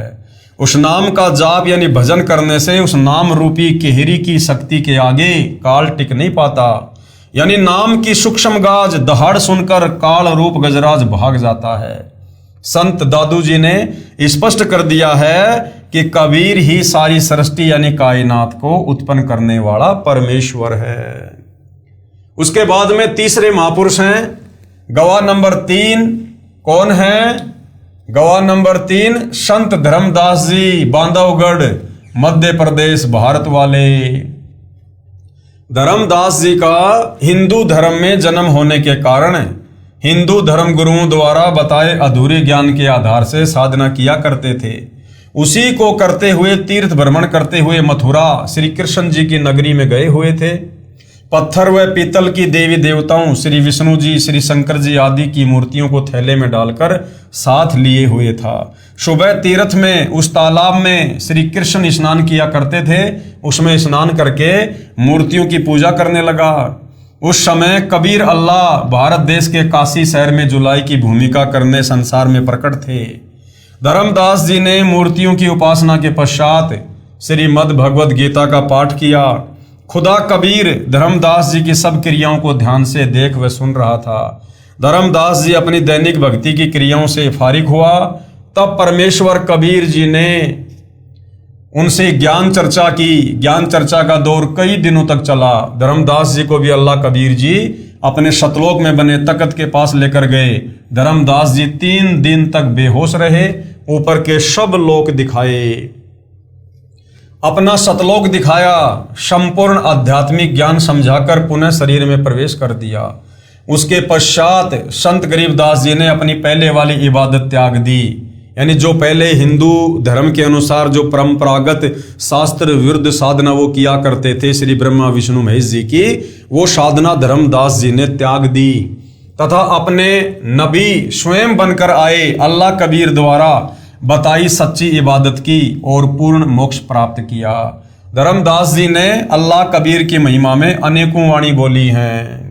उस नाम का जाप यानी भजन करने से उस नाम रूपी केहरी की शक्ति के आगे काल टिक नहीं पाता। यानी नाम की सूक्ष्म गाज दहाड़ सुनकर काल रूप गजराज भाग जाता है। संत दादू जी ने स्पष्ट कर दिया है कि कबीर ही सारी सृष्टि यानी कायनात को उत्पन्न करने वाला परमेश्वर है। उसके बाद में तीसरे महापुरुष हैं गवाह नंबर 3। कौन है? गवाह नंबर 3 संत धर्मदास जी, बांधवगढ़, मध्य प्रदेश, भारत वाले। धर्मदास जी का हिंदू धर्म में जन्म होने के कारण हिंदू धर्म गुरुओं द्वारा बताए अधूरे ज्ञान के आधार से साधना किया करते थे। उसी को करते हुए तीर्थ भ्रमण करते हुए मथुरा श्री कृष्ण जी की नगरी में गए हुए थे। पत्थर व पीतल की देवी देवताओं श्री विष्णु जी, श्री शंकर जी आदि की मूर्तियों को थैले में डालकर साथ लिए हुए था। सुबह तीर्थ में उस तालाब में श्री कृष्ण स्नान किया करते थे। उसमें स्नान करके मूर्तियों की पूजा करने लगा। उस समय कबीर अल्लाह भारत देश के काशी शहर में जुलाई की भूमिका करने संसार में प्रकट थे। धर्मदास जी ने मूर्तियों की उपासना के पश्चात श्रीमद् भगवद गीता का पाठ किया। खुदा कबीर धर्मदास जी की सब क्रियाओं को ध्यान से देख व सुन रहा था। धर्मदास जी अपनी दैनिक भक्ति की क्रियाओं से फारिग हुआ। तब परमेश्वर कबीर जी ने उनसे ज्ञान चर्चा की। ज्ञान चर्चा का दौर कई दिनों तक चला। धर्मदास जी को भी अल्लाह कबीर जी अपने शतलोक में बने तख्त के पास लेकर गए। धर्मदास जी 3 दिन तक बेहोश रहे। ऊपर के सब लोक दिखाए, अपना सतलोक दिखाया, संपूर्ण आध्यात्मिक ज्ञान समझाकर पुनः शरीर में प्रवेश कर दिया। उसके पश्चात संत गरीबदास जी ने अपनी पहले वाली इबादत त्याग दी। यानी जो पहले हिंदू धर्म के अनुसार जो परंपरागत शास्त्र विरुद्ध साधना वो किया करते थे श्री ब्रह्मा विष्णु महेश जी की, वो साधना धर्मदास जी ने त्याग दी तथा अपने नबी स्वयं बनकर आए अल्लाह कबीर द्वारा बताई सच्ची इबादत की और पूर्ण मोक्ष प्राप्त किया। धर्मदास जी ने अल्लाह कबीर की महिमा में अनेकों वाणी बोली हैं।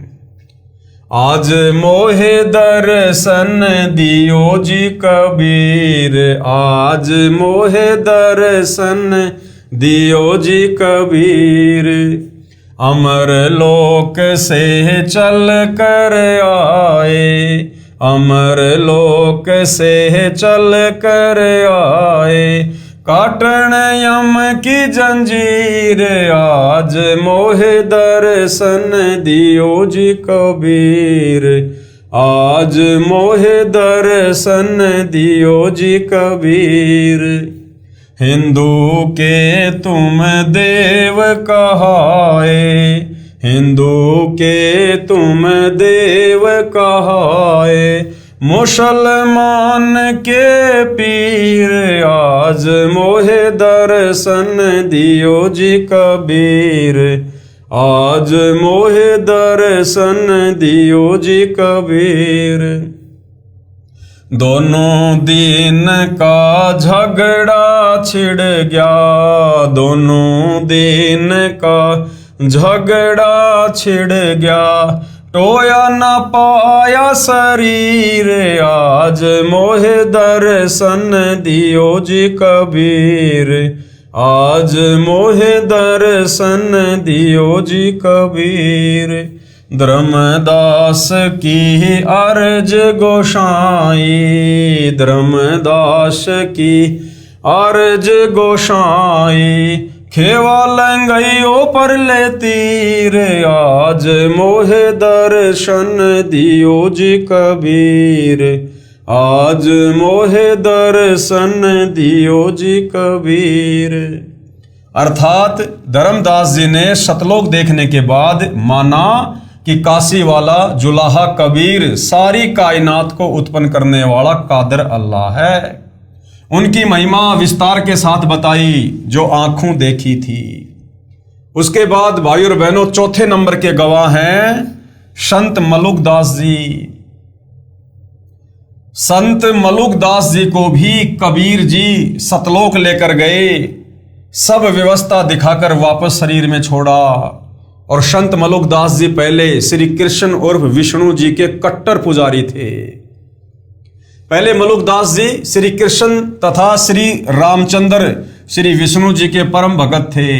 आज मोहे दर्शन दियो जी कबीर, आज मोहे दर्शन दियो जी कबीर, अमर लोक से चल कर आए, अमर लोक से चल कर आए, काटन यम की जंजीर, आज मोहे दर्शन दियो जी कबीर, आज मोहे दर्शन दियो जी कबीर। हिंदू के तुम देव कहाए, हिंदू के तुम देव कहाए, मुसलमान के पीर, आज मोहे दर्शन दियो जी कबीर, आज मोहे दर्शन दियो जी कबीर। दोनों दिन का झगड़ा छिड़ गया, दोनों दिन का झगड़ा छिड़ गया, टोया न पाया शरीर, आज मोहे दर्शन दियो जी कबीर, आज मोहे दर्शन दियो जी कबीर। धर्मदास की अर्ज गोसाई, धर्मदास की अर्ज गोसाई, खेवा लंगइयो पर ले तीर, आज मोहे दर्शन दियो जी कबीर, आज मोहे दर्शन दियो जी कबीर। अर्थात धर्मदास जी ने सतलोक देखने के बाद माना कि काशी वाला जुलाहा कबीर सारी कायनात को उत्पन्न करने वाला कादर अल्लाह है। उनकी महिमा विस्तार के साथ बताई जो आंखों देखी थी। उसके बाद भाई और बहनों चौथे नंबर के गवाह हैं संत मलुकदास जी। संत मलुकदास जी को भी कबीर जी सतलोक लेकर गए, सब व्यवस्था दिखाकर वापस शरीर में छोड़ा। और संत मलुकदास जी पहले श्री कृष्ण उर्फ विष्णु जी के कट्टर पुजारी थे। पहले मलुकदास जी श्री कृष्ण तथा श्री रामचंद्र श्री विष्णु जी के परम भगत थे।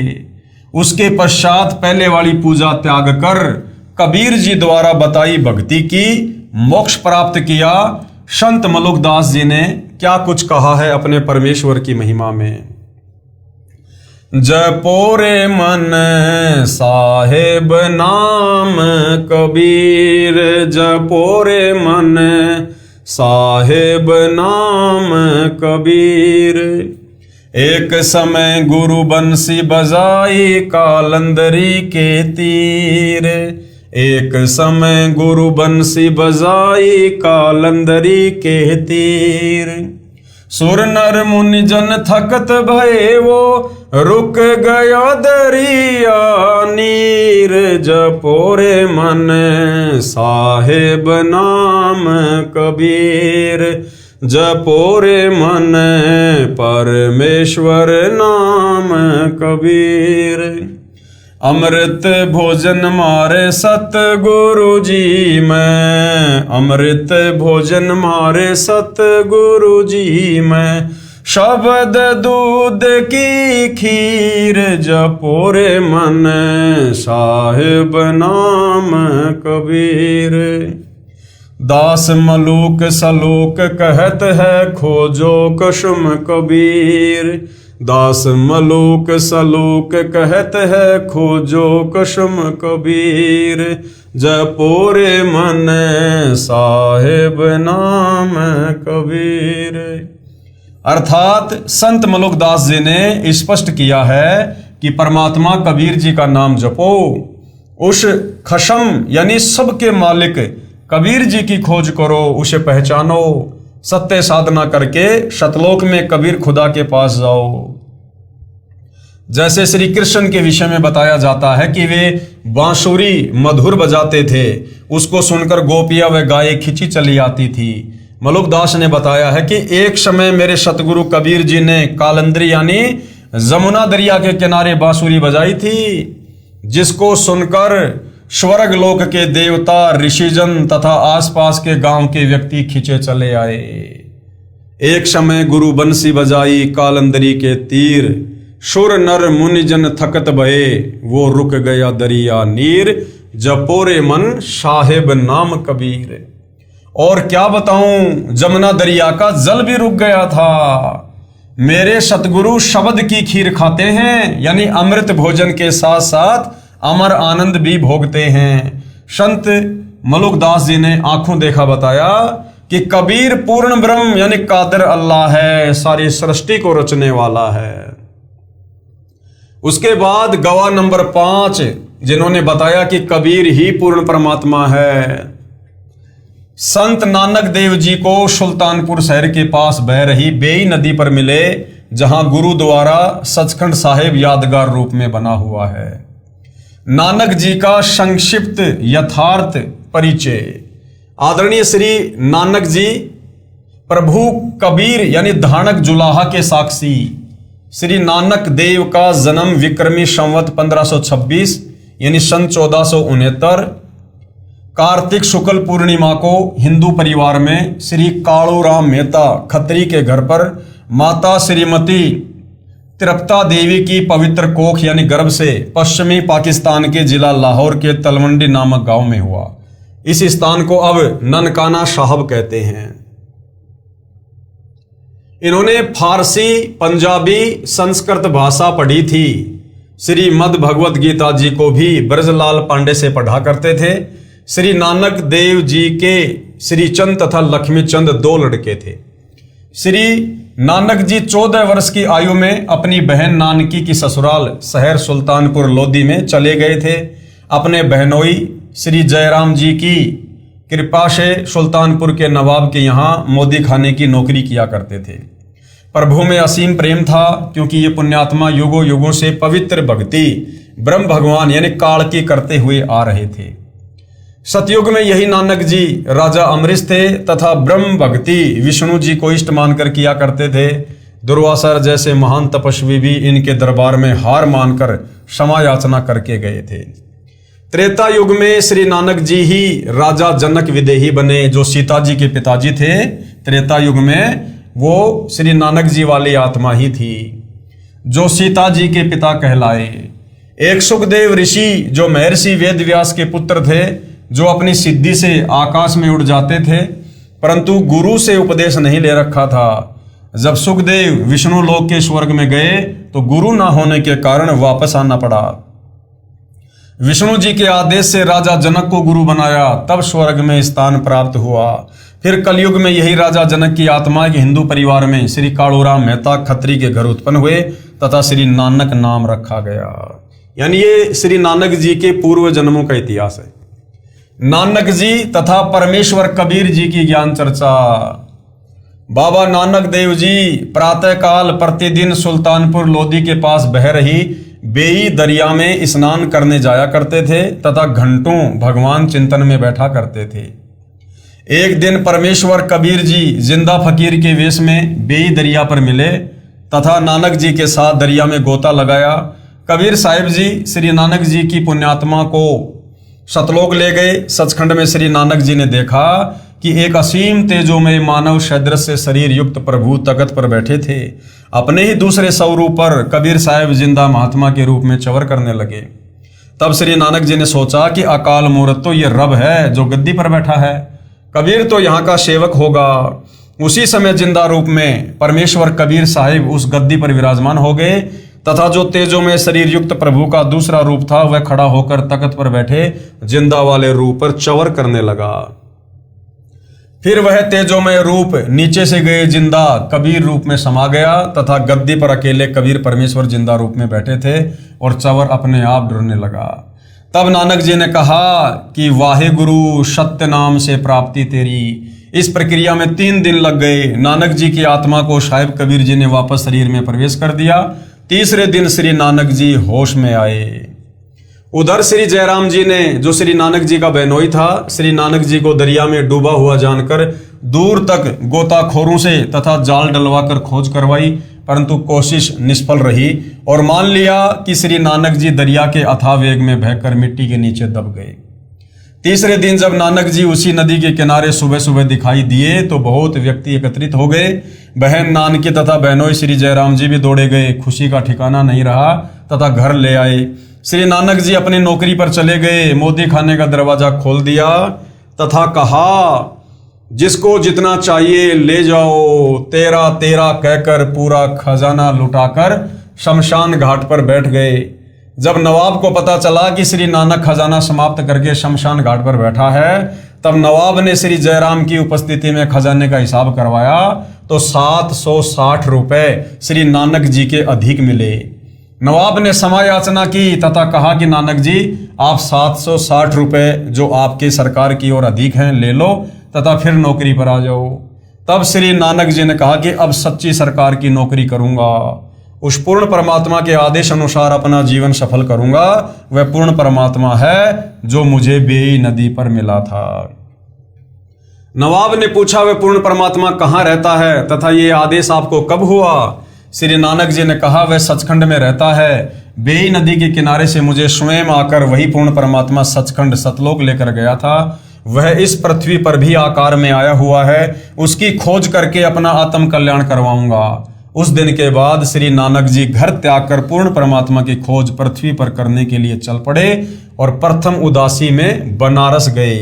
उसके पश्चात पहले वाली पूजा त्याग कर कबीर जी द्वारा बताई भक्ति की मोक्ष प्राप्त किया। संत मलुकदास जी ने क्या कुछ कहा है अपने परमेश्वर की महिमा में। जपो रे मन साहेब नाम कबीर, जपो रे मन साहेब नाम कबीर। एक समय गुरु बंसी बजाई कालंदरी के तीर, एक समय गुरु बंसी बजाई कालंदरी के तीर। सुर नर मुनि जन थकत भये वो रुक गया दरिया नीर। जपो रे मन साहेब नाम कबीर, जपो रे मन परमेश्वर नाम कबीर। अमृत भोजन मारे सतगुरु जी में, अमृत भोजन मारे सतगुरु जी में। शब्द दूध की खीर, जपो रे मन साहिब नाम कबीर। दास मलूक सलूक कहत है खोजो कुसुम कबीर, दास मलूक सलूक कहत है खोजो कुसुम कबीर। जपो रे मन साहिब नाम कबीर। अर्थात संत मलुकदास जी ने स्पष्ट किया है कि परमात्मा कबीर जी का नाम जपो, उस खशम यानी सबके मालिक कबीर जी की खोज करो, उसे पहचानो, सत्य साधना करके शतलोक में कबीर खुदा के पास जाओ। जैसे श्री कृष्ण के विषय में बताया जाता है कि वे बांसुरी मधुर बजाते थे, उसको सुनकर गोपियां व गायें खिंची चली आती थी। मलुकदास ने बताया है कि एक समय मेरे सतगुरु कबीर जी ने कालंदरी यानी जमुना दरिया के किनारे बांसुरी बजाई थी, जिसको सुनकर स्वर्ग लोक के देवता ऋषिजन तथा आसपास के गांव के व्यक्ति खिंचे चले आए। एक समय गुरु बंसी बजाई कालंदरी के तीर, सुर नर मुनिजन थकत भये वो रुक गया दरिया नीर। जपो रे मन साहेब नाम कबीर। और क्या बताऊं, जमुना दरिया का जल भी रुक गया था। मेरे सतगुरु शब्द की खीर खाते हैं, यानी अमृत भोजन के साथ साथ अमर आनंद भी भोगते हैं। संत मलुकदास जी ने आंखों देखा बताया कि कबीर पूर्ण ब्रह्म यानी कादिर अल्लाह है, सारी सृष्टि को रचने वाला है। उसके बाद गवाह नंबर 5 जिन्होंने बताया कि कबीर ही पूर्ण परमात्मा है। संत नानक देव जी को सुल्तानपुर शहर के पास बह रही बेई नदी पर मिले, जहां गुरु द्वारा सचखंड साहिब यादगार रूप में बना हुआ है। नानक जी का संक्षिप्त यथार्थ परिचय। आदरणीय श्री नानक जी प्रभु कबीर यानी धानक जुलाहा के साक्षी। श्री नानक देव का जन्म विक्रमी संवत 1526 यानी सन 1469 कार्तिक शुक्ल पूर्णिमा को हिंदू परिवार में श्री कालूराम मेहता खत्री के घर पर माता श्रीमती तिरपता देवी की पवित्र कोख यानी गर्भ से पश्चिमी पाकिस्तान के जिला लाहौर के तलवंडी नामक गांव में हुआ। इस स्थान को अब ननकाना साहब कहते हैं। इन्होंने फारसी, पंजाबी, संस्कृत भाषा पढ़ी थी। श्रीमद् भगवत गीता जी को भी ब्रजलाल पांडे से पढ़ा करते थे। श्री नानक देव जी के श्री चंद तथा लक्ष्मी चंद 2 लड़के थे। श्री नानक जी 14 वर्ष की आयु में अपनी बहन नानकी की ससुराल शहर सुल्तानपुर लोधी में चले गए थे। अपने बहनोई श्री जयराम जी की कृपा से सुल्तानपुर के नवाब के यहाँ मोदी खाने की नौकरी किया करते थे। प्रभु में असीम प्रेम था, क्योंकि ये पुण्यात्मा युगों युगों से पवित्र भक्ति ब्रह्म भगवान यानी काल की करते हुए आ रहे थे। सतयुग में यही नानक जी राजा अमरीश थे तथा ब्रह्म भक्ति विष्णु जी को इष्ट मानकर किया करते थे। दुर्वासा जैसे महान तपस्वी भी इनके दरबार में हार मानकर क्षमा याचना करके गए थे। त्रेता युग में श्री नानक जी ही राजा जनक विदेही बने, जो सीता जी के पिताजी थे, त्रेता युग में वो श्री नानक जी वाली आत्मा ही थी जो सीता जी के पिता कहलाए। एक सुखदेव ऋषि जो महर्षि वेद व्यास के पुत्र थे, जो अपनी सिद्धि से आकाश में उड़ जाते थे, परंतु गुरु से उपदेश नहीं ले रखा था। जब सुखदेव विष्णु लोक के स्वर्ग में गए तो गुरु ना होने के कारण वापस आना पड़ा। विष्णु जी के आदेश से राजा जनक को गुरु बनाया, तब स्वर्ग में स्थान प्राप्त हुआ। फिर कलयुग में यही राजा जनक की आत्मा के हिंदू परिवार में श्री कालूराम मेहता खत्री के घर उत्पन्न हुए तथा श्री नानक नाम रखा गया। यानी ये श्री नानक जी के पूर्व जन्मों का इतिहास है। नानक जी तथा परमेश्वर कबीर जी की ज्ञान चर्चा। बाबा नानक देव जी प्रातः काल प्रतिदिन सुल्तानपुर लोधी के पास बह रही बेई दरिया में स्नान करने जाया करते थे तथा घंटों भगवान चिंतन में बैठा करते थे। एक दिन परमेश्वर कबीर जी जिंदा फकीर के वेश में बेई दरिया पर मिले तथा नानक जी के साथ दरिया में गोता लगाया। कबीर साहिब जी श्री नानक जी की पुण्यात्मा को सतलोक ले गए। सचखंड में श्री नानक जी ने देखा कि एक असीम तेजोमय मानव सदृश से शरीर युक्त प्रभु तख्त पर बैठे थे। अपने ही दूसरे स्वरूप पर कबीर साहिब जिंदा महात्मा के रूप में चवर करने लगे। तब श्री नानक जी ने सोचा कि अकाल मूर्त तो ये रब है जो गद्दी पर बैठा है, कबीर तो यहाँ का सेवक होगा। उसी समय जिंदा रूप में परमेश्वर कबीर साहिब उस गद्दी पर विराजमान हो गए तथा जो तेजों में शरीर युक्त प्रभु का दूसरा रूप था वह खड़ा होकर तख्त पर बैठे जिंदा वाले रूप पर चवर करने लगा। फिर वह तेजोमय रूप नीचे से गए जिंदा कबीर रूप में समा गया तथा गद्दी पर अकेले कबीर परमेश्वर जिंदा रूप में बैठे थे और चवर अपने आप डरने लगा। तब नानक जी ने कहा कि वाहे गुरु सत्य नाम से प्राप्ति तेरी। इस प्रक्रिया में 3 दिन लग गए। नानक जी की आत्मा को साहिब कबीर जी ने वापस शरीर में प्रवेश कर दिया। तीसरे दिन श्री नानक जी होश में आए। उधर श्री जयराम जी ने, जो श्री नानक जी का बहनोई था, श्री नानक जी को दरिया में डूबा हुआ जानकर दूर तक गोताखोरों से तथा जाल डलवाकर खोज करवाई, परंतु कोशिश निष्फल रही और मान लिया कि श्री नानक जी दरिया के अथाह वेग में बहकर मिट्टी के नीचे दब गए। तीसरे दिन जब नानक जी उसी नदी के किनारे सुबह सुबह दिखाई दिए तो बहुत व्यक्ति एकत्रित हो गए। बहन नानकी तथा बहनोई श्री जयराम जी भी दौड़े गए। खुशी का ठिकाना नहीं रहा तथा घर ले आए। श्री नानक जी अपनी नौकरी पर चले गए। मोदी खाने का दरवाजा खोल दिया तथा कहा, जिसको जितना चाहिए ले जाओ, तेरा तेरा कहकर पूरा खजाना लुटाकर शमशान घाट पर बैठ गए। जब नवाब को पता चला कि श्री नानक खजाना समाप्त करके शमशान घाट पर बैठा है, तब नवाब ने श्री जयराम की उपस्थिति में खजाने का हिसाब करवाया तो 760 रुपए श्री नानक जी के अधिक मिले। नवाब ने क्षमा याचना की तथा कहा कि नानक जी, आप 760 रुपए जो आपके सरकार की ओर अधिक हैं ले लो तथा फिर नौकरी पर आ जाओ। तब श्री नानक जी ने कहा कि अब सच्ची सरकार की नौकरी करूंगा, उस पूर्ण परमात्मा के आदेश अनुसार अपना जीवन सफल करूंगा। वह पूर्ण परमात्मा है जो मुझे बेई नदी पर मिला था। नवाब ने पूछा, वह पूर्ण परमात्मा कहाँ रहता है तथा ये आदेश आपको कब हुआ? श्री नानक जी ने कहा, वह सचखंड में रहता है। बेई नदी के किनारे से मुझे स्वयं आकर वही पूर्ण परमात्मा सचखंड सतलोक लेकर गया था। वह इस पृथ्वी पर भी आकार में आया हुआ है। उसकी खोज करके अपना आत्म कल्याण करवाऊंगा। उस दिन के बाद श्री नानक जी घर त्याग कर पूर्ण परमात्मा की खोज पृथ्वी पर करने के लिए चल पड़े और प्रथम उदासी में बनारस गए।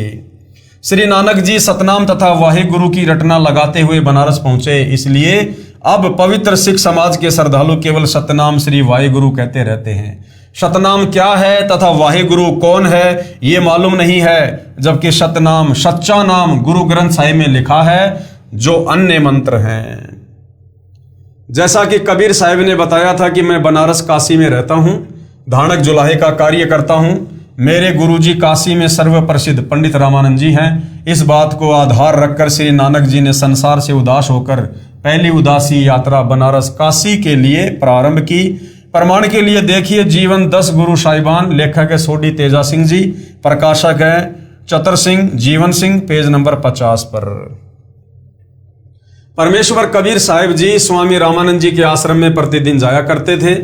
श्री नानक जी सतनाम तथा वाहे गुरु की रटना लगाते हुए बनारस पहुंचे। इसलिए अब पवित्र सिख समाज के श्रद्धालु केवल सतनाम श्री वाहे गुरु कहते रहते हैं। सतनाम क्या है तथा वाहे गुरु कौन है ये मालूम नहीं है, जबकि सतनाम सच्चा नाम गुरु ग्रंथ साहिब में लिखा है जो अन्य मंत्र हैं। जैसा कि कबीर साहिब ने बताया था कि मैं बनारस काशी में रहता हूं, धानक जुलाहे का कार्य करता हूं। मेरे गुरुजी काशी में सर्व प्रसिद्ध पंडित रामानंद जी हैं। इस बात को आधार रखकर श्री नानक जी ने संसार से उदास होकर पहली उदासी यात्रा बनारस काशी के लिए प्रारंभ की। प्रमाण के लिए देखिए जीवन 10 गुरु साहिबान। लेखक है सोडी तेजा सिंह जी, प्रकाशक है चतर सिंह जीवन सिंह, पेज नंबर 50 पर। परमेश्वर कबीर साहिब जी स्वामी रामानंद जी के आश्रम में प्रतिदिन जाया करते थे।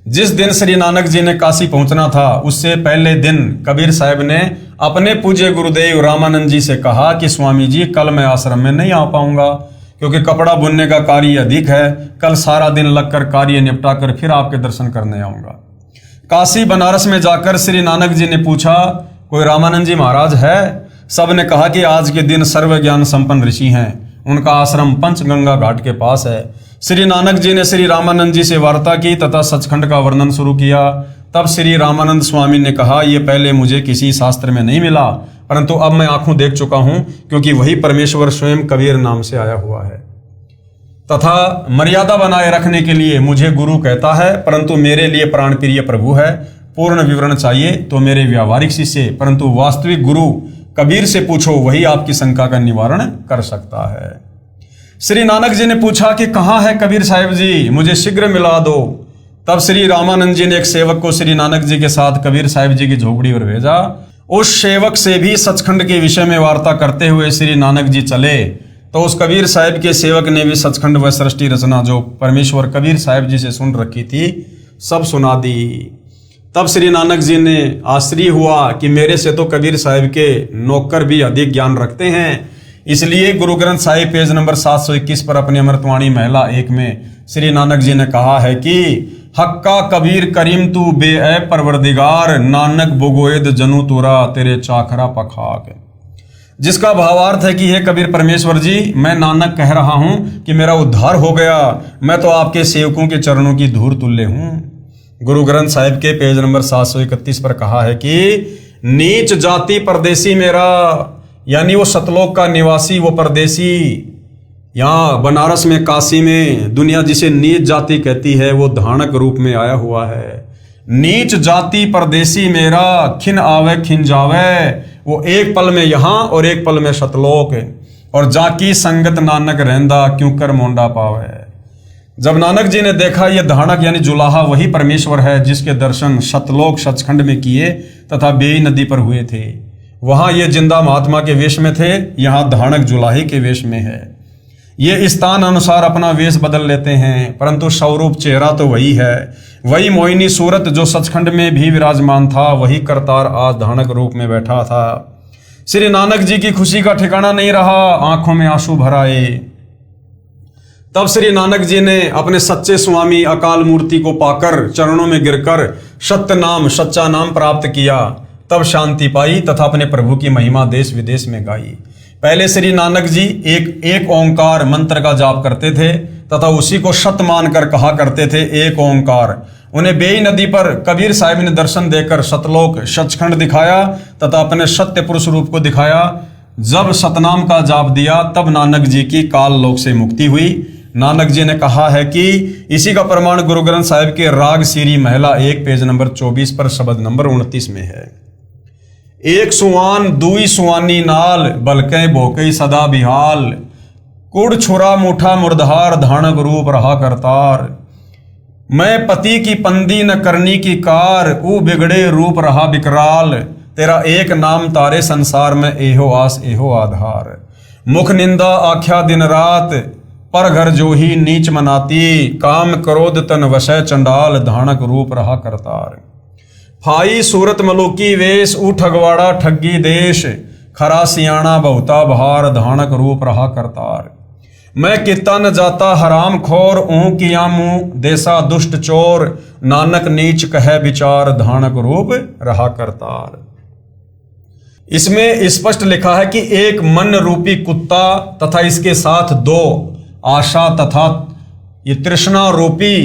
जिस दिन श्री नानक जी ने काशी पहुंचना था उससे पहले दिन कबीर साहब ने अपने पूज्य गुरुदेव रामानंद जी से कहा कि स्वामी जी कल मैं आश्रम में नहीं आ पाऊंगा क्योंकि कपड़ा बुनने का कार्य अधिक है, कल सारा दिन लगकर कार्य निपटा कर फिर आपके दर्शन करने आऊंगा। काशी बनारस में जाकर श्री नानक जी ने पूछा कोई रामानंद जी महाराज है? सब ने कहा कि आज के दिन सर्व ज्ञान संपन्न ऋषि हैं, उनका आश्रम पंचगंगा घाट के पास है। श्री नानक जी ने श्री रामानंद जी से वार्ता की तथा सचखंड का वर्णन शुरू किया। तब श्री रामानंद स्वामी ने कहा ये पहले मुझे किसी शास्त्र में नहीं मिला, परंतु अब मैं आंखों देख चुका हूं क्योंकि वही परमेश्वर स्वयं कबीर नाम से आया हुआ है तथा मर्यादा बनाए रखने के लिए मुझे गुरु कहता है, परंतु मेरे लिए प्राण प्रिय प्रभु है। पूर्ण विवरण चाहिए तो मेरे व्यावहारिक शिष्य परंतु वास्तविक गुरु कबीर से पूछो, वही आपकी शंका का निवारण कर सकता है। श्री नानक जी ने पूछा कि कहाँ है कबीर साहिब जी, मुझे शीघ्र मिला दो। तब श्री रामानंद जी ने एक सेवक को श्री नानक जी के साथ कबीर साहिब जी की झोपड़ी पर भेजा। उस सेवक से भी सचखंड के विषय में वार्ता करते हुए श्री नानक जी चले तो उस कबीर साहिब के सेवक ने भी सचखंड व सृष्टि रचना जो परमेश्वर कबीर साहिब जी से सुन रखी थी सब सुना दी। तब श्री नानक जी ने आश्चर्य हुआ कि मेरे से तो कबीर साहिब के नौकर भी अधिक ज्ञान रखते हैं। इसलिए गुरु ग्रंथ साहिब पेज नंबर 721 पर अपनी अमृतवाणी महिला 1 में श्री नानक जी ने कहा है कि हक्का कबीर करीम तू बे परवरदिगार, नानक बुगोएद जनु तुरा तेरे चाखरा पखाक। जिसका भावार्थ है कि हे कबीर परमेश्वर जी, मैं नानक कह रहा हूं कि मेरा उद्धार हो गया, मैं तो आपके सेवकों के चरणों की धूल तुल्य हूं। गुरु ग्रंथ साहिब के पेज नंबर 731 पर कहा है कि नीच जाति परदेसी मेरा, यानी वो सतलोक का निवासी, वो परदेसी यहाँ बनारस में काशी में दुनिया जिसे नीच जाति कहती है वो धानक रूप में आया हुआ है। नीच जाति परदेसी मेरा, खिन आवे खिन जावे, वो एक पल में यहाँ और एक पल में सतलोक, और जाकी संगत नानक रहंदा क्यों कर मोंडा पावे। जब नानक जी ने देखा ये धानक यानी जुलाहा वही परमेश्वर है जिसके दर्शन सतलोक सचखंड में किए तथा बेई नदी पर हुए थे, वहां ये जिंदा महात्मा के वेश में थे, यहाँ धानक जुलाही के वेश में है। ये स्थान अनुसार अपना वेश बदल लेते हैं परंतु स्वरूप चेहरा तो वही है। वही मोहिनी सूरत जो सचखंड में भी विराजमान था वही करतार आज धानक रूप में बैठा था। श्री नानक जी की खुशी का ठिकाना नहीं रहा, आंखों में आंसू भर आए। तब श्री नानक जी ने अपने सच्चे स्वामी अकाल मूर्ति को पाकर चरणों में गिरकर सत्य नाम सच्चा नाम प्राप्त किया। तब शांति पाई तथा अपने प्रभु की महिमा देश विदेश में गाई। पहले श्री नानक जी एक ओंकार मंत्र का जाप करते थे तथा उसी को सत्य मानकर कहा करते थे एक ओंकार। उन्हें बेई नदी पर कबीर साहिब ने दर्शन देकर सतलोक सचखंड दिखाया तथा अपने सत्य पुरुष रूप को दिखाया। जब सतनाम का जाप दिया तब नानक जी की काल लोक से मुक्ति हुई। नानक जी ने कहा है कि इसी का प्रमाण गुरु ग्रंथ साहिब के राग सीरी महिला 1 पेज नंबर 24 पर शब्द नंबर 29 में है। एक सुवान दुई सुवानी नाल, बलकै भोकई सदा बिहाल, कुड़ छुरा मुठा मुर्धार धानक रूप रहा करतार। मैं पति की पंदी न करनी की कार, ऊ बिगड़े रूप रहा बिकराल, तेरा एक नाम तारे संसार में एहो आस एहो आधार। मुख निंदा आख्या दिन रात, पर घर जो ही नीच मनाती, काम क्रोध तन वशय चंडाल धानक रूप रहा करतार। फाई सूरत मलुकी वेश, ऊ ठगवाड़ा ठगी देश, खरा सियाणा बहुता बहार धानक रूप रहा करतार। मैं किता न जाता हराम खोर, ऊँ किया मुँह देसा दुष्ट चोर, नानक नीच कह विचार धानक रूप रहा करतार। इसमें स्पष्ट लिखा है कि एक मन रूपी कुत्ता तथा इसके साथ 2 आशा तथा ये तृष्णा रूपी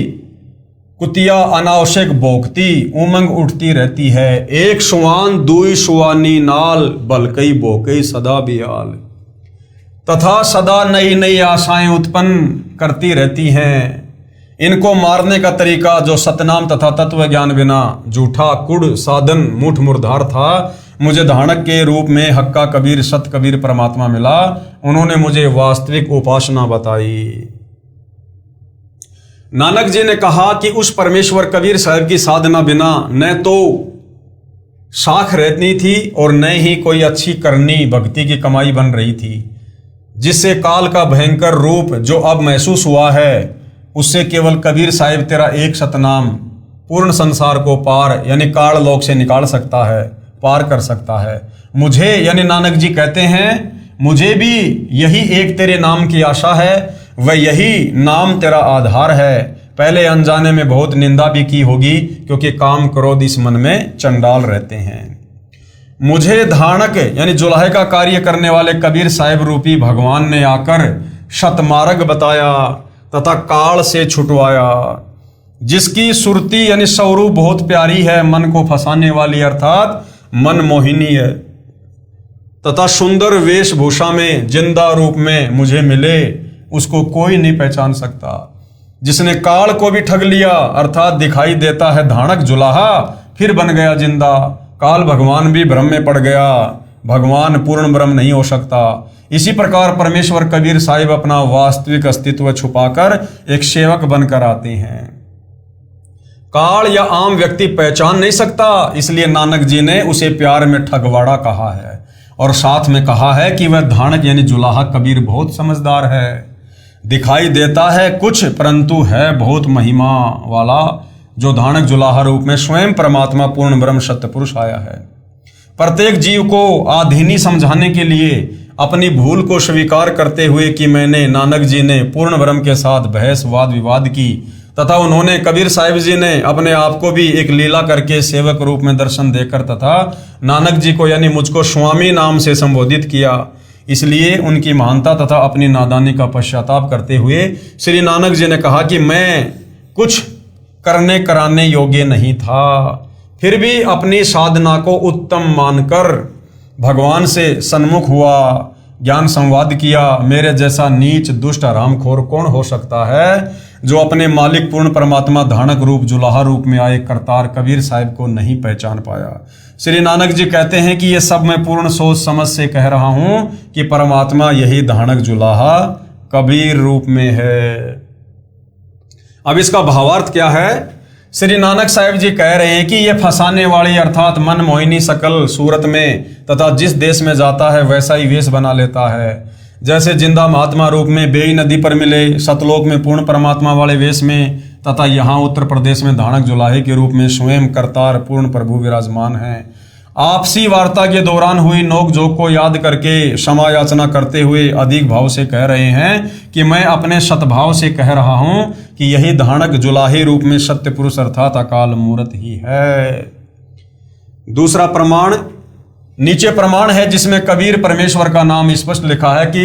कुतिया अनावश्यक भोगती उमंग उठती रहती है। एक सुवान दुई सुवानी नाल, बलकई भोकई सदा बियाल, तथा सदा नई नई आशाएं उत्पन्न करती रहती हैं। इनको मारने का तरीका जो सतनाम तथा तत्व ज्ञान बिना झूठा कुड़ साधन मुठ मुर्धार था, मुझे धानक के रूप में हक्का कबीर सत कबीर परमात्मा मिला। उन्होंने मुझे वास्तविक उपासना बताई। नानक जी ने कहा कि उस परमेश्वर कबीर साहब की साधना बिना न तो साख रहती थी और न ही कोई अच्छी करनी भक्ति की कमाई बन रही थी, जिससे काल का भयंकर रूप जो अब महसूस हुआ है उससे केवल कबीर साहिब तेरा एक सतनाम पूर्ण संसार को पार यानी काल लोक से निकाल सकता है, पार कर सकता है। मुझे यानी नानक जी कहते हैं मुझे भी यही एक तेरे नाम की आशा है, वह यही नाम तेरा आधार है। पहले अनजाने में बहुत निंदा भी की होगी, क्योंकि काम क्रोध इस मन में चंडाल रहते हैं। मुझे धाणक यानी जुलाहे का कार्य करने वाले कबीर साहिब रूपी भगवान ने आकर शतमार्ग बताया तथा काल से छुटवाया, जिसकी सुरती यानी स्वरूप बहुत प्यारी है, मन को फंसाने वाली अर्थात मन मोहिनी है, तथा सुंदर वेशभूषा में जिंदा रूप में मुझे मिले, उसको कोई नहीं पहचान सकता। जिसने काल को भी ठग लिया अर्थात दिखाई देता है धाणक जुलाहा, फिर बन गया जिंदा। काल भगवान भी भ्रम में पड़ गया, भगवान पूर्ण ब्रह्म नहीं हो सकता। इसी प्रकार परमेश्वर कबीर साहिब अपना वास्तविक अस्तित्व छुपाकर एक सेवक बनकर आते हैं। काल या आम व्यक्ति पहचान नहीं सकता, इसलिए नानक जी ने उसे प्यार में ठगवाड़ा कहा है, और साथ में कहा है कि वह धाणक यानी जुलाहा कबीर बहुत समझदार है, दिखाई देता है कुछ परंतु है बहुत महिमा वाला, जो धाणक जुलाहा रूप में स्वयं परमात्मा पूर्ण ब्रह्म सत्य पुरुष आया है। प्रत्येक जीव को आधीनी समझाने के लिए अपनी भूल को स्वीकार करते हुए कि मैंने नानक जी ने पूर्ण ब्रह्म के साथ बहस वाद विवाद की, तथा उन्होंने कबीर साहिब जी ने अपने आप को भी एक लीला करके सेवक रूप में दर्शन देकर तथा नानक जी को यानी मुझको स्वामी नाम से संबोधित किया। इसलिए उनकी महानता तथा अपनी नादानी का पश्चाताप करते हुए श्री नानक जी ने कहा कि मैं कुछ करने कराने योग्य नहीं था, फिर भी अपनी साधना को उत्तम मानकर भगवान से सन्मुख हुआ, ज्ञान संवाद किया। मेरे जैसा नीच दुष्ट हरामखोर कौन हो सकता है जो अपने मालिक पूर्ण परमात्मा धाणक रूप जुलाहा रूप में आए करतार कबीर साहिब को नहीं पहचान पाया। श्री नानक जी कहते हैं कि ये सब मैं पूर्ण सोच समझ से कह रहा हूं कि परमात्मा यही धाणक जुलाहा कबीर रूप में है। अब इसका भावार्थ क्या है? श्री नानक साहिब जी कह रहे हैं कि ये फंसाने वाली अर्थात मन मोहिनी सकल सूरत में तथा जिस देश में जाता है वैसा ही वेश बना लेता है। जैसे जिंदा महात्मा रूप में बेई नदी पर मिले, सतलोक में पूर्ण परमात्मा वाले वेश में, तथा यहाँ उत्तर प्रदेश में धाणक जुलाहे के रूप में स्वयं करतार पूर्ण प्रभु विराजमान हैं। आपसी वार्ता के दौरान हुई नोकझोंक को याद करके क्षमा याचना करते हुए अधिक भाव से कह रहे हैं कि मैं अपने सतभाव से कह रहा हूं कि यही धाणक जुलाहे रूप में सत्य पुरुष अर्थात अकाल मूर्त ही है। दूसरा प्रमाण नीचे प्रमाण है जिसमें कबीर परमेश्वर का नाम स्पष्ट लिखा है कि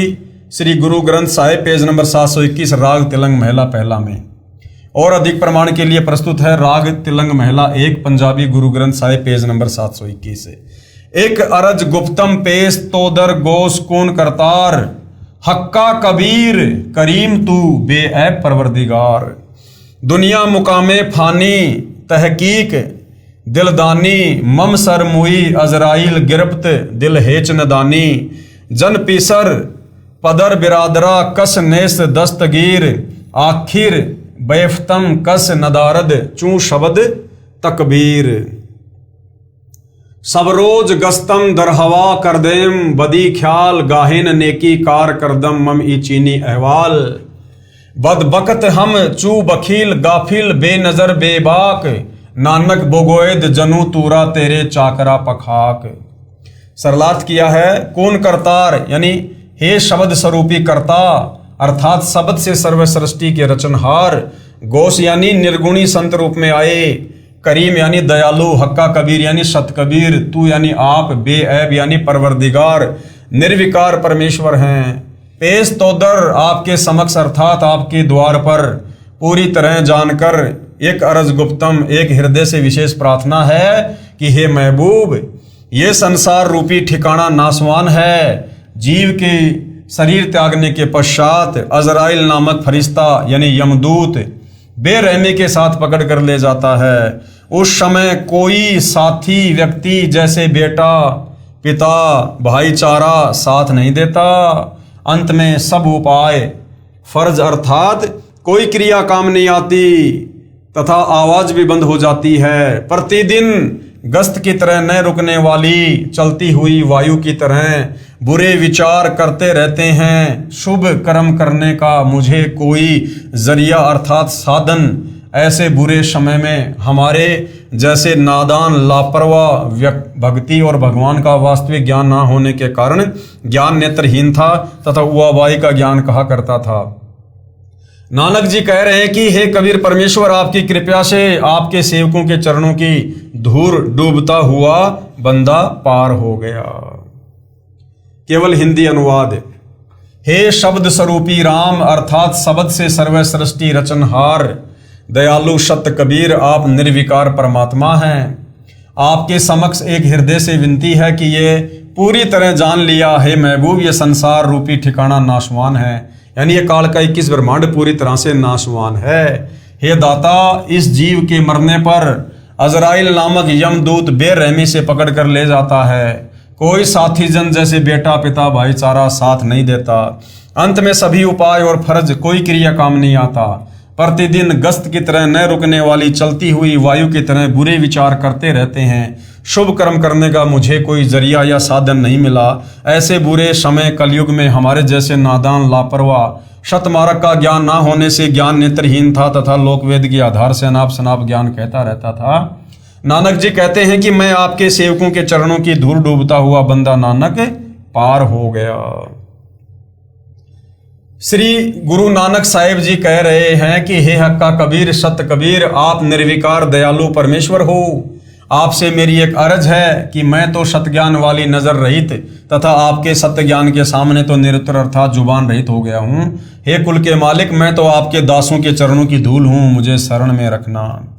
श्री गुरु ग्रंथ साहिब पेज नंबर 721 राग तिलंग महला पहला में। और अधिक प्रमाण के लिए प्रस्तुत है राग तिलंग महला 1 पंजाबी गुरु ग्रंथ साहिब पेज नंबर 721 से। एक अरज गुप्तम पेश तोदर गोस कौन करतार, हक्का कबीर करीम तू बेऐब परवरदिगार। दुनिया मुकामे फानी तहकीक दिलदानी, मम सर मुई अजराइल गिरफ्त दिल हेच नदानी। जन पीसर पदर बिरादरा कस नेस दस्तगीर, आखिर बैफ्तम कस नदारद चू शबद तकबीर। सब रोज गस्तम दरहवा करदेम, बदी ख्याल गाहिन नेकी कार करदम मम ई चीनी अहवाल। बदबकत हम चू बखील गाफिल बेनजर बेबाक, नानक बोगोयद जनू तूरा तेरे चाकरा पखाक। सरलार्थ किया है कौन करतार यानी हे शब्द स्वरूपी कर्ता अर्थात शब्द से सर्व सृष्टि के रचनहार। गोस यानी निर्गुणी संत रूप में आए। करीम यानी दयालु। हक्का कबीर यानी सत कबीर। तू यानी आप। बेऐब यानी परवरदिगार निर्विकार परमेश्वर हैं। पेश तोदर आपके समक्ष अर्थात आपके द्वार पर पूरी तरह जानकर एक अरज गुप्तम एक हृदय से विशेष प्रार्थना है कि हे महबूब ये संसार रूपी ठिकाना नासवान है। जीव के शरीर त्यागने के पश्चात अजराइल नामक फरिश्ता यानी यमदूत बेरहमी के साथ पकड़ कर ले जाता है। उस समय कोई साथी व्यक्ति जैसे बेटा पिता भाईचारा साथ नहीं देता। अंत में सब उपाय फर्ज अर्थात कोई क्रिया काम नहीं आती तथा आवाज भी बंद हो जाती है। प्रतिदिन गस्त की तरह न रुकने वाली चलती हुई वायु की तरह बुरे विचार करते रहते हैं। शुभ कर्म करने का मुझे कोई जरिया अर्थात साधन ऐसे बुरे समय में हमारे जैसे नादान लापरवाह भक्ति और भगवान का वास्तविक ज्ञान ना होने के कारण ज्ञान नेत्रहीन था तथा उआबाई का ज्ञान कहा करता था। नानक जी कह रहे हैं कि हे कबीर परमेश्वर, आपकी कृपा से आपके सेवकों के चरणों की धूल डूबता हुआ बंदा पार हो गया। केवल हिंदी अनुवाद। हे शब्द स्वरूपी राम अर्थात शब्द से सर्व सृष्टि रचनहार दयालु सत्य कबीर, आप निर्विकार परमात्मा हैं। आपके समक्ष एक हृदय से विनती है कि ये पूरी तरह जान लिया है महबूब, ये संसार रूपी ठिकाना नाशवान है, यानी ये काल का 21 ब्रह्मांड पूरी तरह से नाशवान है। हे दाता, इस जीव के मरने पर अजराइल नामक यमदूत बेरहमी से पकड़ कर ले जाता है। कोई साथी जन जैसे बेटा पिता भाईचारा साथ नहीं देता। अंत में सभी उपाय और फर्ज कोई क्रिया काम नहीं आता। प्रतिदिन गस्त की तरह न रुकने वाली चलती हुई वायु की तरह बुरे विचार करते रहते हैं। शुभ कर्म करने का मुझे कोई जरिया या साधन नहीं मिला। ऐसे बुरे समय कलयुग में हमारे जैसे नादान लापरवाह शतमार्ग का ज्ञान ना होने से ज्ञान नेत्रहीन था तथा लोकवेद के आधार से अनाप शनाप ज्ञान कहता रहता था। नानक जी कहते हैं कि मैं आपके सेवकों के चरणों की धूल डूबता हुआ बंदा नानक पार हो गया। श्री गुरु नानक साहिब जी कह रहे हैं कि हे हक्का कबीर सत्य कबीर, आप निर्विकार दयालु परमेश्वर हो। आपसे मेरी एक अर्ज है कि मैं तो सत्य ज्ञान वाली नजर रहित तथा आपके सत्य ज्ञान के सामने तो निरुत्तर अर्थात जुबान रहित हो गया हूँ। हे कुल के मालिक, मैं तो आपके दासों के चरणों की धूल हूँ, मुझे शरण में रखना।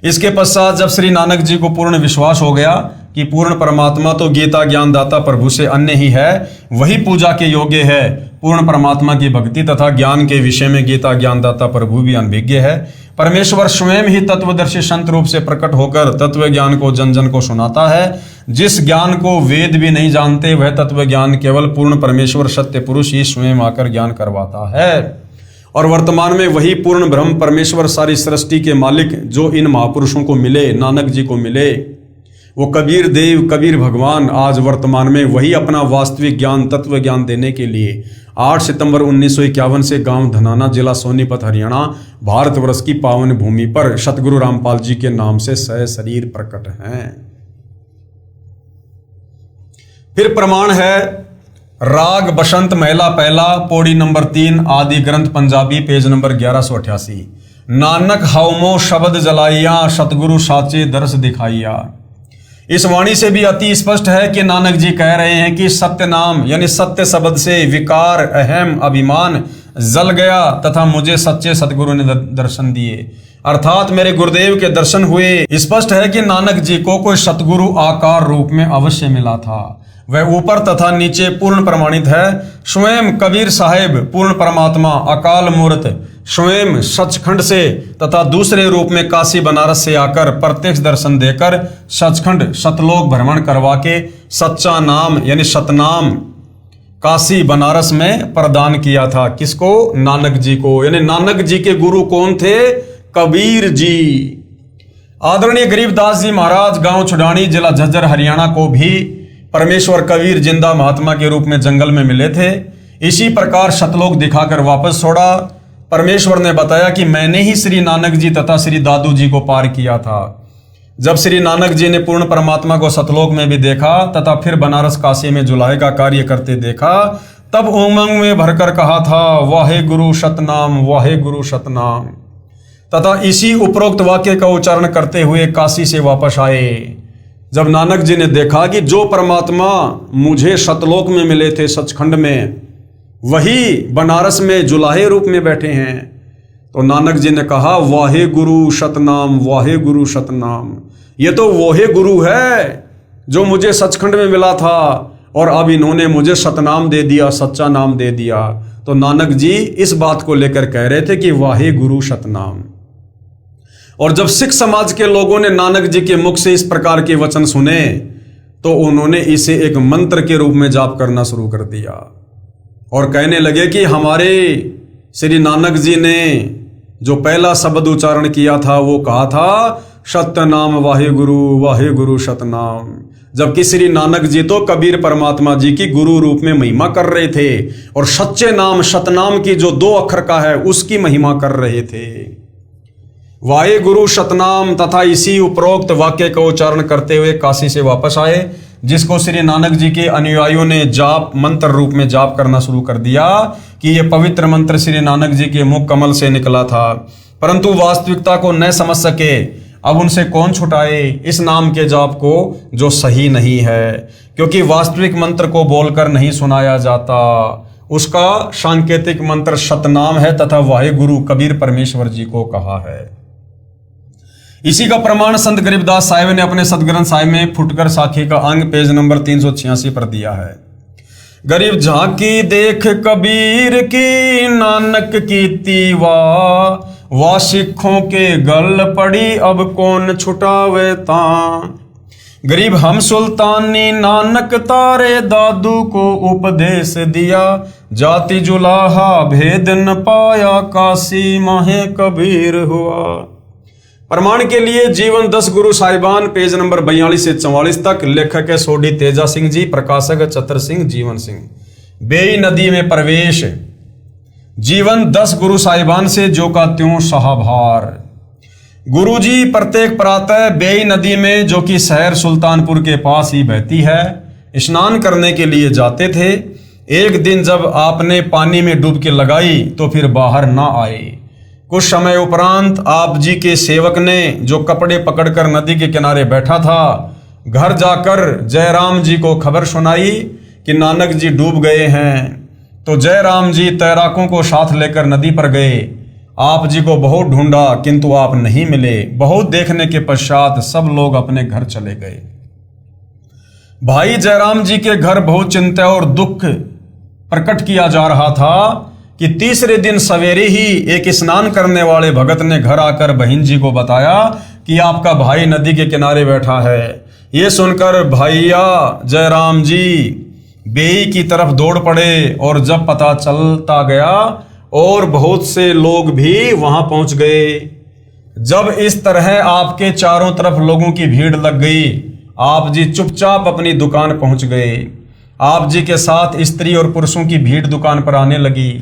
इसके पश्चात जब श्री नानक जी को पूर्ण विश्वास हो गया कि पूर्ण परमात्मा तो गीता ज्ञानदाता प्रभु से अन्य ही है, वही पूजा के योग्य है। पूर्ण परमात्मा की भक्ति तथा ज्ञान के विषय में गीता ज्ञानदाता प्रभु भी अनभिज्ञ है। परमेश्वर स्वयं ही तत्वदर्शी संत रूप से प्रकट होकर तत्व ज्ञान को जन जन को सुनाता है। जिस ज्ञान को वेद भी नहीं जानते, वह तत्व ज्ञान केवल पूर्ण परमेश्वर सत्य पुरुष ही स्वयं आकर ज्ञान करवाता है। और वर्तमान में वही पूर्ण ब्रह्म परमेश्वर सारी सृष्टि के मालिक जो इन महापुरुषों को मिले, नानक जी को मिले, वो कबीर देव कबीर भगवान आज वर्तमान में वही अपना वास्तविक ज्ञान तत्व ज्ञान देने के लिए 8 सितंबर 1951 से गांव धनाना जिला सोनीपत हरियाणा भारतवर्ष की पावन भूमि पर सतगुरु रामपाल जी के नाम से सशरीर प्रकट हैं। फिर प्रमाण है राग बसंत महिला पहला पौड़ी नंबर 3 आदि ग्रंथ पंजाबी पेज नंबर 1188। नानक हवमो शब्द जलाइया सतगुरु साचे दर्श दिखाइया। इस वाणी से भी अति स्पष्ट है कि नानक जी कह रहे हैं कि सत्य नाम यानी सत्य शब्द से विकार अहम अभिमान जल गया तथा मुझे सच्चे सतगुरु ने दर्शन दिए, अर्थात मेरे गुरुदेव के दर्शन हुए। स्पष्ट है कि नानक जी को कोई सतगुरु आकार रूप में अवश्य मिला था। वह ऊपर तथा नीचे पूर्ण प्रमाणित है। स्वयं कबीर साहेब पूर्ण परमात्मा अकाल मूर्त स्वयं सचखंड से तथा दूसरे रूप में काशी बनारस से आकर प्रत्यक्ष दर्शन देकर सचखंड सतलोक भ्रमण करवा के सच्चा नाम यानी सतनाम काशी बनारस में प्रदान किया था। किसको? नानक जी को। यानी नानक जी के गुरु कौन थे? कबीर जी। आदरणीय गरीबदास जी महाराज गांव छुडानी जिला झज्जर हरियाणा को भी परमेश्वर कबीर जिंदा महात्मा के रूप में जंगल में मिले थे। इसी प्रकार सतलोक दिखाकर वापस छोड़ा। परमेश्वर ने बताया कि मैंने ही श्री नानक जी तथा श्री दादू जी को पार किया था। जब श्री नानक जी ने पूर्ण परमात्मा को सतलोक में भी देखा तथा फिर बनारस काशी में जुलाहे का कार्य करते देखा, तब उमंग में भरकर कहा था वाहे गुरु सतनाम वाहे गुरु सतनाम, तथा इसी उपरोक्त वाक्य का उच्चारण करते हुए काशी से वापस आए। जब नानक जी ने देखा कि जो परमात्मा मुझे सतलोक में मिले थे सचखंड में, वही बनारस में जुलाहे रूप में बैठे हैं, तो नानक जी ने कहा वाहे गुरु सतनाम वाहे गुरु सतनाम। ये तो वही गुरु है जो मुझे सचखंड में मिला था और अब इन्होंने मुझे सतनाम दे दिया, सच्चा नाम दे दिया। तो नानक जी इस बात को लेकर कह रहे थे कि वाहे गुरु सतनाम। और जब सिख समाज के लोगों ने नानक जी के मुख से इस प्रकार के वचन सुने तो उन्होंने इसे एक मंत्र के रूप में जाप करना शुरू कर दिया और कहने लगे कि हमारे श्री नानक जी ने जो पहला शब्द उच्चारण किया था वो कहा था सतनाम वाहे गुरु सतनाम। जबकि श्री नानक जी तो कबीर परमात्मा जी की गुरु रूप में महिमा कर रहे थे और सच्चे नाम सतनाम की जो 2 अक्षर का है उसकी महिमा कर रहे थे। वाहे गुरु सतनाम तथा इसी उपरोक्त वाक्य का उच्चारण करते हुए काशी से वापस आए, जिसको श्री नानक जी के अनुयायियों ने जाप मंत्र रूप में जाप करना शुरू कर दिया कि यह पवित्र मंत्र श्री नानक जी के मुख कमल से निकला था, परंतु वास्तविकता को न समझ सके। अब उनसे कौन छुटाए इस नाम के जाप को जो सही नहीं है, क्योंकि वास्तविक मंत्र को बोलकर नहीं सुनाया जाता। उसका सांकेतिक मंत्र सतनाम है तथा वाहे गुरु कबीर परमेश्वर जी को कहा है। इसी का प्रमाण संत गरीबदास साहिब ने अपने सदग्रंथ साहिब में फुटकर साखी का अंग पेज नंबर 386 पर दिया है। गरीब झांकी देख कबीर की नानक की तीवा, वा सिखों के गल पड़ी अब कौन छुटावे ता। गरीब हम सुल्तानी नानक तारे दादू को उपदेश दिया, जाति जुलाहा भेद न पाया काशी माहे कबीर हुआ। प्रमाण के लिए जीवन 10 गुरु साहिबान पेज नंबर 42 से 44 तक। लेखक है सोडी तेजा सिंह जी, प्रकाशक चतर सिंह जीवन सिंह। बेई नदी में प्रवेश। जीवन 10 गुरु साहिबान से जो का त्यों सहाभार। गुरुजी प्रत्येक प्रातः बेई नदी में, जो कि शहर सुल्तानपुर के पास ही बहती है, स्नान करने के लिए जाते थे। एक दिन जब आपने पानी में डुबकी लगाई तो फिर बाहर ना आए। कुछ समय उपरांत आप जी के सेवक ने, जो कपड़े पकड़कर नदी के किनारे बैठा था, घर जाकर जयराम जी को खबर सुनाई कि नानक जी डूब गए हैं। तो जयराम जी तैराकों को साथ लेकर नदी पर गए। आप जी को बहुत ढूंढा किंतु आप नहीं मिले। बहुत देखने के पश्चात सब लोग अपने घर चले गए। भाई जयराम जी के घर बहुत चिंता और दुख प्रकट किया जा रहा था कि तीसरे दिन सवेरे ही एक स्नान करने वाले भगत ने घर आकर बहन जी को बताया कि आपका भाई नदी के किनारे बैठा है। ये सुनकर भैया जयराम जी बेई की तरफ दौड़ पड़े और जब पता चलता गया और बहुत से लोग भी वहां पहुंच गए। जब इस तरह आपके चारों तरफ लोगों की भीड़ लग गई, आप जी चुपचाप अपनी दुकान पहुंच गए। आप जी के साथ स्त्री और पुरुषों की भीड़ दुकान पर आने लगी।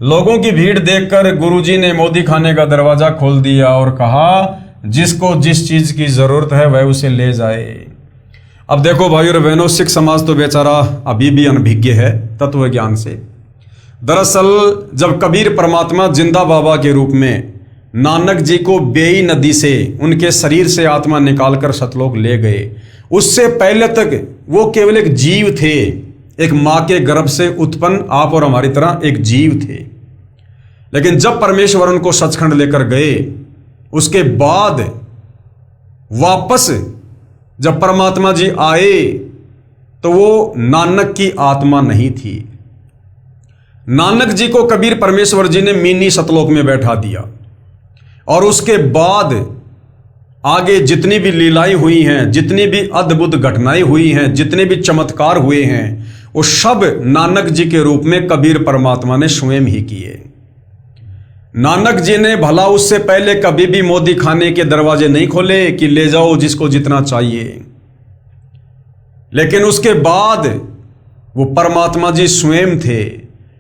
लोगों की भीड़ देखकर गुरुजी ने मोदी खाने का दरवाजा खोल दिया और कहा, जिसको जिस चीज की जरूरत है वह उसे ले जाए। अब देखो भाई और बहनों, सिख समाज तो बेचारा अभी भी अनभिज्ञ है तत्व ज्ञान से। दरअसल जब कबीर परमात्मा जिंदा बाबा के रूप में नानक जी को बेई नदी से उनके शरीर से आत्मा निकालकर सतलोक ले गए, उससे पहले तक वो केवल एक जीव थे, एक मां के गर्भ से उत्पन्न आप और हमारी तरह एक जीव थे। लेकिन जब परमेश्वर उनको सचखंड लेकर गए, उसके बाद वापस जब परमात्मा जी आए तो वो नानक की आत्मा नहीं थी। नानक जी को कबीर परमेश्वर जी ने मिनी सतलोक में बैठा दिया और उसके बाद आगे जितनी भी लीलाएं हुई हैं, जितनी भी अद्भुत घटनाएं हुई हैं, जितने भी चमत्कार हुए हैं, वो सब नानक जी के रूप में कबीर परमात्मा ने स्वयं ही किए। नानक जी ने भला उससे पहले कभी भी मोदी खाने के दरवाजे नहीं खोले कि ले जाओ जिसको जितना चाहिए, लेकिन उसके बाद वो परमात्मा जी स्वयं थे।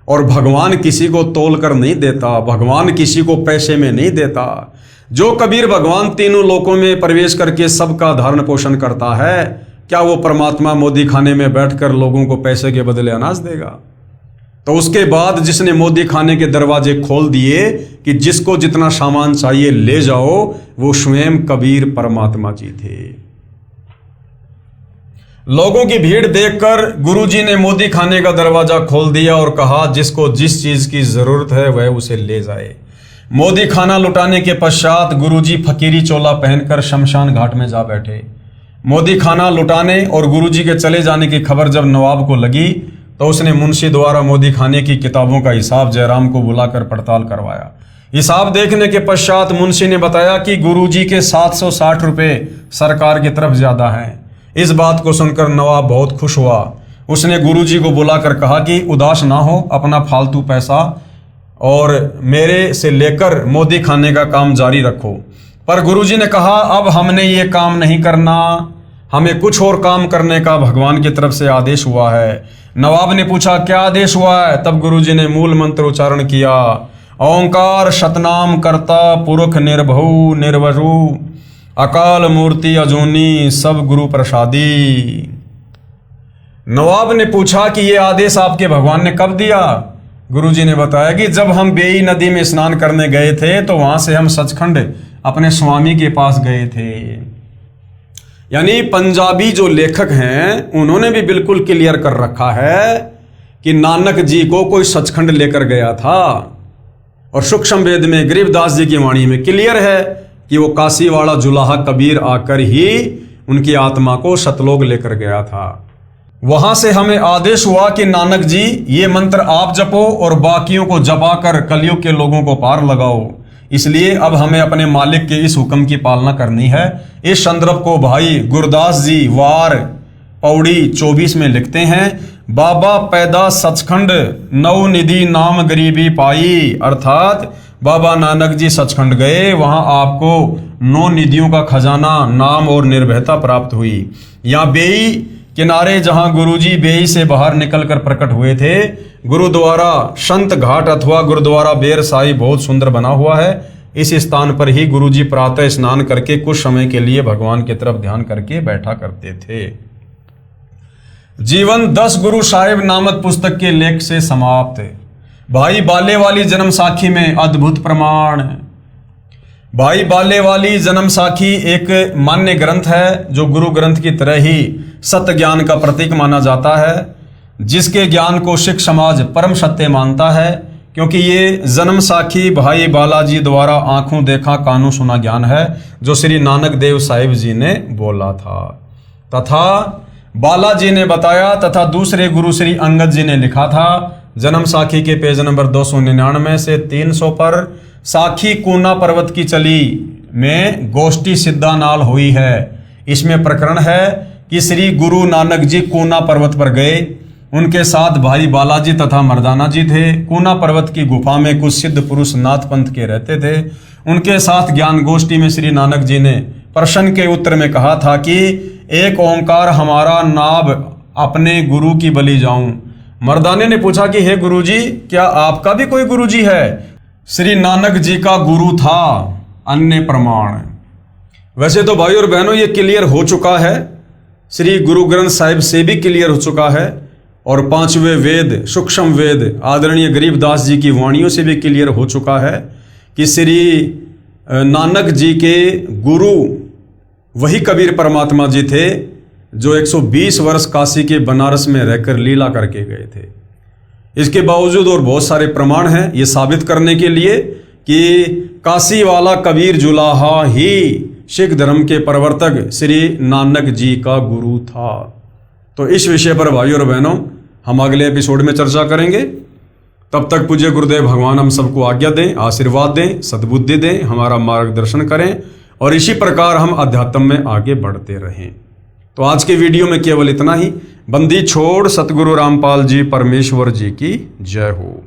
और भगवान किसी को तोल कर नहीं देता, भगवान किसी को पैसे में नहीं देता। जो कबीर भगवान तीनों लोकों में प्रवेश करके सबका धारण पोषण करता है, क्या वो परमात्मा मोदी खाने में बैठकर लोगों को पैसे के बदले अनाज देगा? तो उसके बाद जिसने मोदी खाने के दरवाजे खोल दिए कि जिसको जितना सामान चाहिए ले जाओ, वो स्वयं कबीर परमात्मा जी थे। लोगों की भीड़ देखकर गुरुजी ने मोदी खाने का दरवाजा खोल दिया और कहा, जिसको जिस चीज की जरूरत है वह उसे ले जाए। मोदी खाना लुटाने के पश्चात गुरुजी फकीरी चोला पहनकर शमशान घाट में जा बैठे। मोदी खाना लुटाने और गुरुजी के चले जाने की खबर जब नवाब को लगी तो उसने मुंशी द्वारा मोदी खाने की किताबों का हिसाब जयराम को बुलाकर पड़ताल करवाया। हिसाब देखने के पश्चात मुंशी ने बताया कि गुरुजी के 760 रुपये सरकार की तरफ ज्यादा हैं। इस बात को सुनकर नवाब बहुत खुश हुआ। उसने गुरुजी को बुलाकर कहा कि उदास ना हो, अपना फालतू पैसा और मेरे से लेकर मोदी खाने का काम जारी रखो। पर गुरुजी ने कहा, अब हमने ये काम नहीं करना, हमें कुछ और काम करने का भगवान की तरफ से आदेश हुआ है। नवाब ने पूछा, क्या आदेश हुआ है? तब गुरुजी ने मूल मंत्र उच्चारण किया ओंकार शतनाम करता पुरख निर्भउ निर्वरु अकाल मूर्ति अजूनी सब गुरु प्रसादी। नवाब ने पूछा कि ये आदेश आपके भगवान ने कब दिया? गुरुजी ने बताया कि जब हम बेई नदी में स्नान करने गए थे तो वहां से हम सचखंड अपने स्वामी के पास गए थे। यानी पंजाबी जो लेखक हैं उन्होंने भी बिल्कुल क्लियर कर रखा है कि नानक जी को कोई सचखंड लेकर गया था। और सूक्ष्म वेद में गरीबदास जी की वाणी में क्लियर है कि वो काशी वाला जुलाहा कबीर आकर ही उनकी आत्मा को सतलोक लेकर गया था। वहां से हमें आदेश हुआ कि नानक जी ये मंत्र आप जपो और बाकियों को जपा कर कलयुग के लोगों को पार लगाओ। इसलिए अब हमें अपने मालिक के इस हुक्म की पालना करनी है। इस संदर्भ को भाई गुरदास जी वार पौड़ी 24 में लिखते हैं, बाबा पैदा सचखंड नौ निधि नाम गरीबी पाई। अर्थात बाबा नानक जी सचखंड गए, वहां आपको 9 निधियों का खजाना नाम और निर्भयता प्राप्त हुई। यहाँ बेई किनारे जहां गुरुजी बेई से बाहर निकलकर प्रकट हुए थे, गुरुद्वारा संत घाट अथवा गुरुद्वारा बेर साई बहुत सुंदर बना हुआ है। इस स्थान पर ही गुरुजी प्रातः स्नान करके कुछ समय के लिए भगवान की तरफ ध्यान करके बैठा करते थे। जीवन 10 गुरु साहिब नामक पुस्तक के लेख से समाप्त। भाई बाले वाली जन्म साखी में अद्भुत प्रमाण। भाई बाले वाली जन्म साखी एक मान्य ग्रंथ है जो गुरु ग्रंथ की तरह ही सत्य ज्ञान का प्रतीक माना जाता है, जिसके ज्ञान को सिख समाज परम सत्य मानता है, क्योंकि ये जन्म साखी भाई बालाजी द्वारा आंखों देखा कानों सुना ज्ञान है जो श्री नानक देव साहिब जी ने बोला था तथा बालाजी ने बताया तथा दूसरे गुरु श्री अंगद जी ने लिखा था। जन्म साखी के पेज नंबर 299 से 300 पर साखी कूना पर्वत की चली में गोष्ठी सिद्धा नाल हुई है। इसमें प्रकरण है कि श्री गुरु नानक जी कूना पर्वत पर गए, उनके साथ भाई बालाजी तथा मर्दाना जी थे। कूना पर्वत की गुफा में कुछ सिद्ध पुरुष नाथ पंथ के रहते थे। उनके साथ ज्ञान गोष्ठी में श्री नानक जी ने प्रश्न के उत्तर में कहा था कि एक ओंकार हमारा नाभ अपने गुरु की बलि जाऊं। मर्दाने ने पूछा कि हे गुरुजी, क्या आपका भी कोई गुरुजी है? श्री नानक जी का गुरु था। अन्य प्रमाण। वैसे तो भाई और बहनों ये क्लियर हो चुका है, श्री गुरु ग्रंथ साहिब से भी क्लियर हो चुका है और 5वें वेद सूक्ष्म वेद आदरणीय गरीबदास जी की वाणियों से भी क्लियर हो चुका है कि श्री नानक जी के गुरु वही कबीर परमात्मा जी थे जो 120 वर्ष काशी के बनारस में रहकर लीला करके गए थे। इसके बावजूद और बहुत सारे प्रमाण हैं ये साबित करने के लिए कि काशी वाला कबीर जुलाहा ही सिख धर्म के प्रवर्तक श्री नानक जी का गुरु था। तो इस विषय पर भाइयों और बहनों हम अगले एपिसोड में चर्चा करेंगे। तब तक पूज्य गुरुदेव भगवान हम सबको आज्ञा दें, आशीर्वाद दें, सद्बुद्धि दें, हमारा मार्गदर्शन करें और इसी प्रकार हम अध्यात्म में आगे बढ़ते रहें। तो आज के वीडियो में केवल इतना ही। बंदी छोड़ सतगुरु रामपाल जी परमेश्वर जी की जय हो।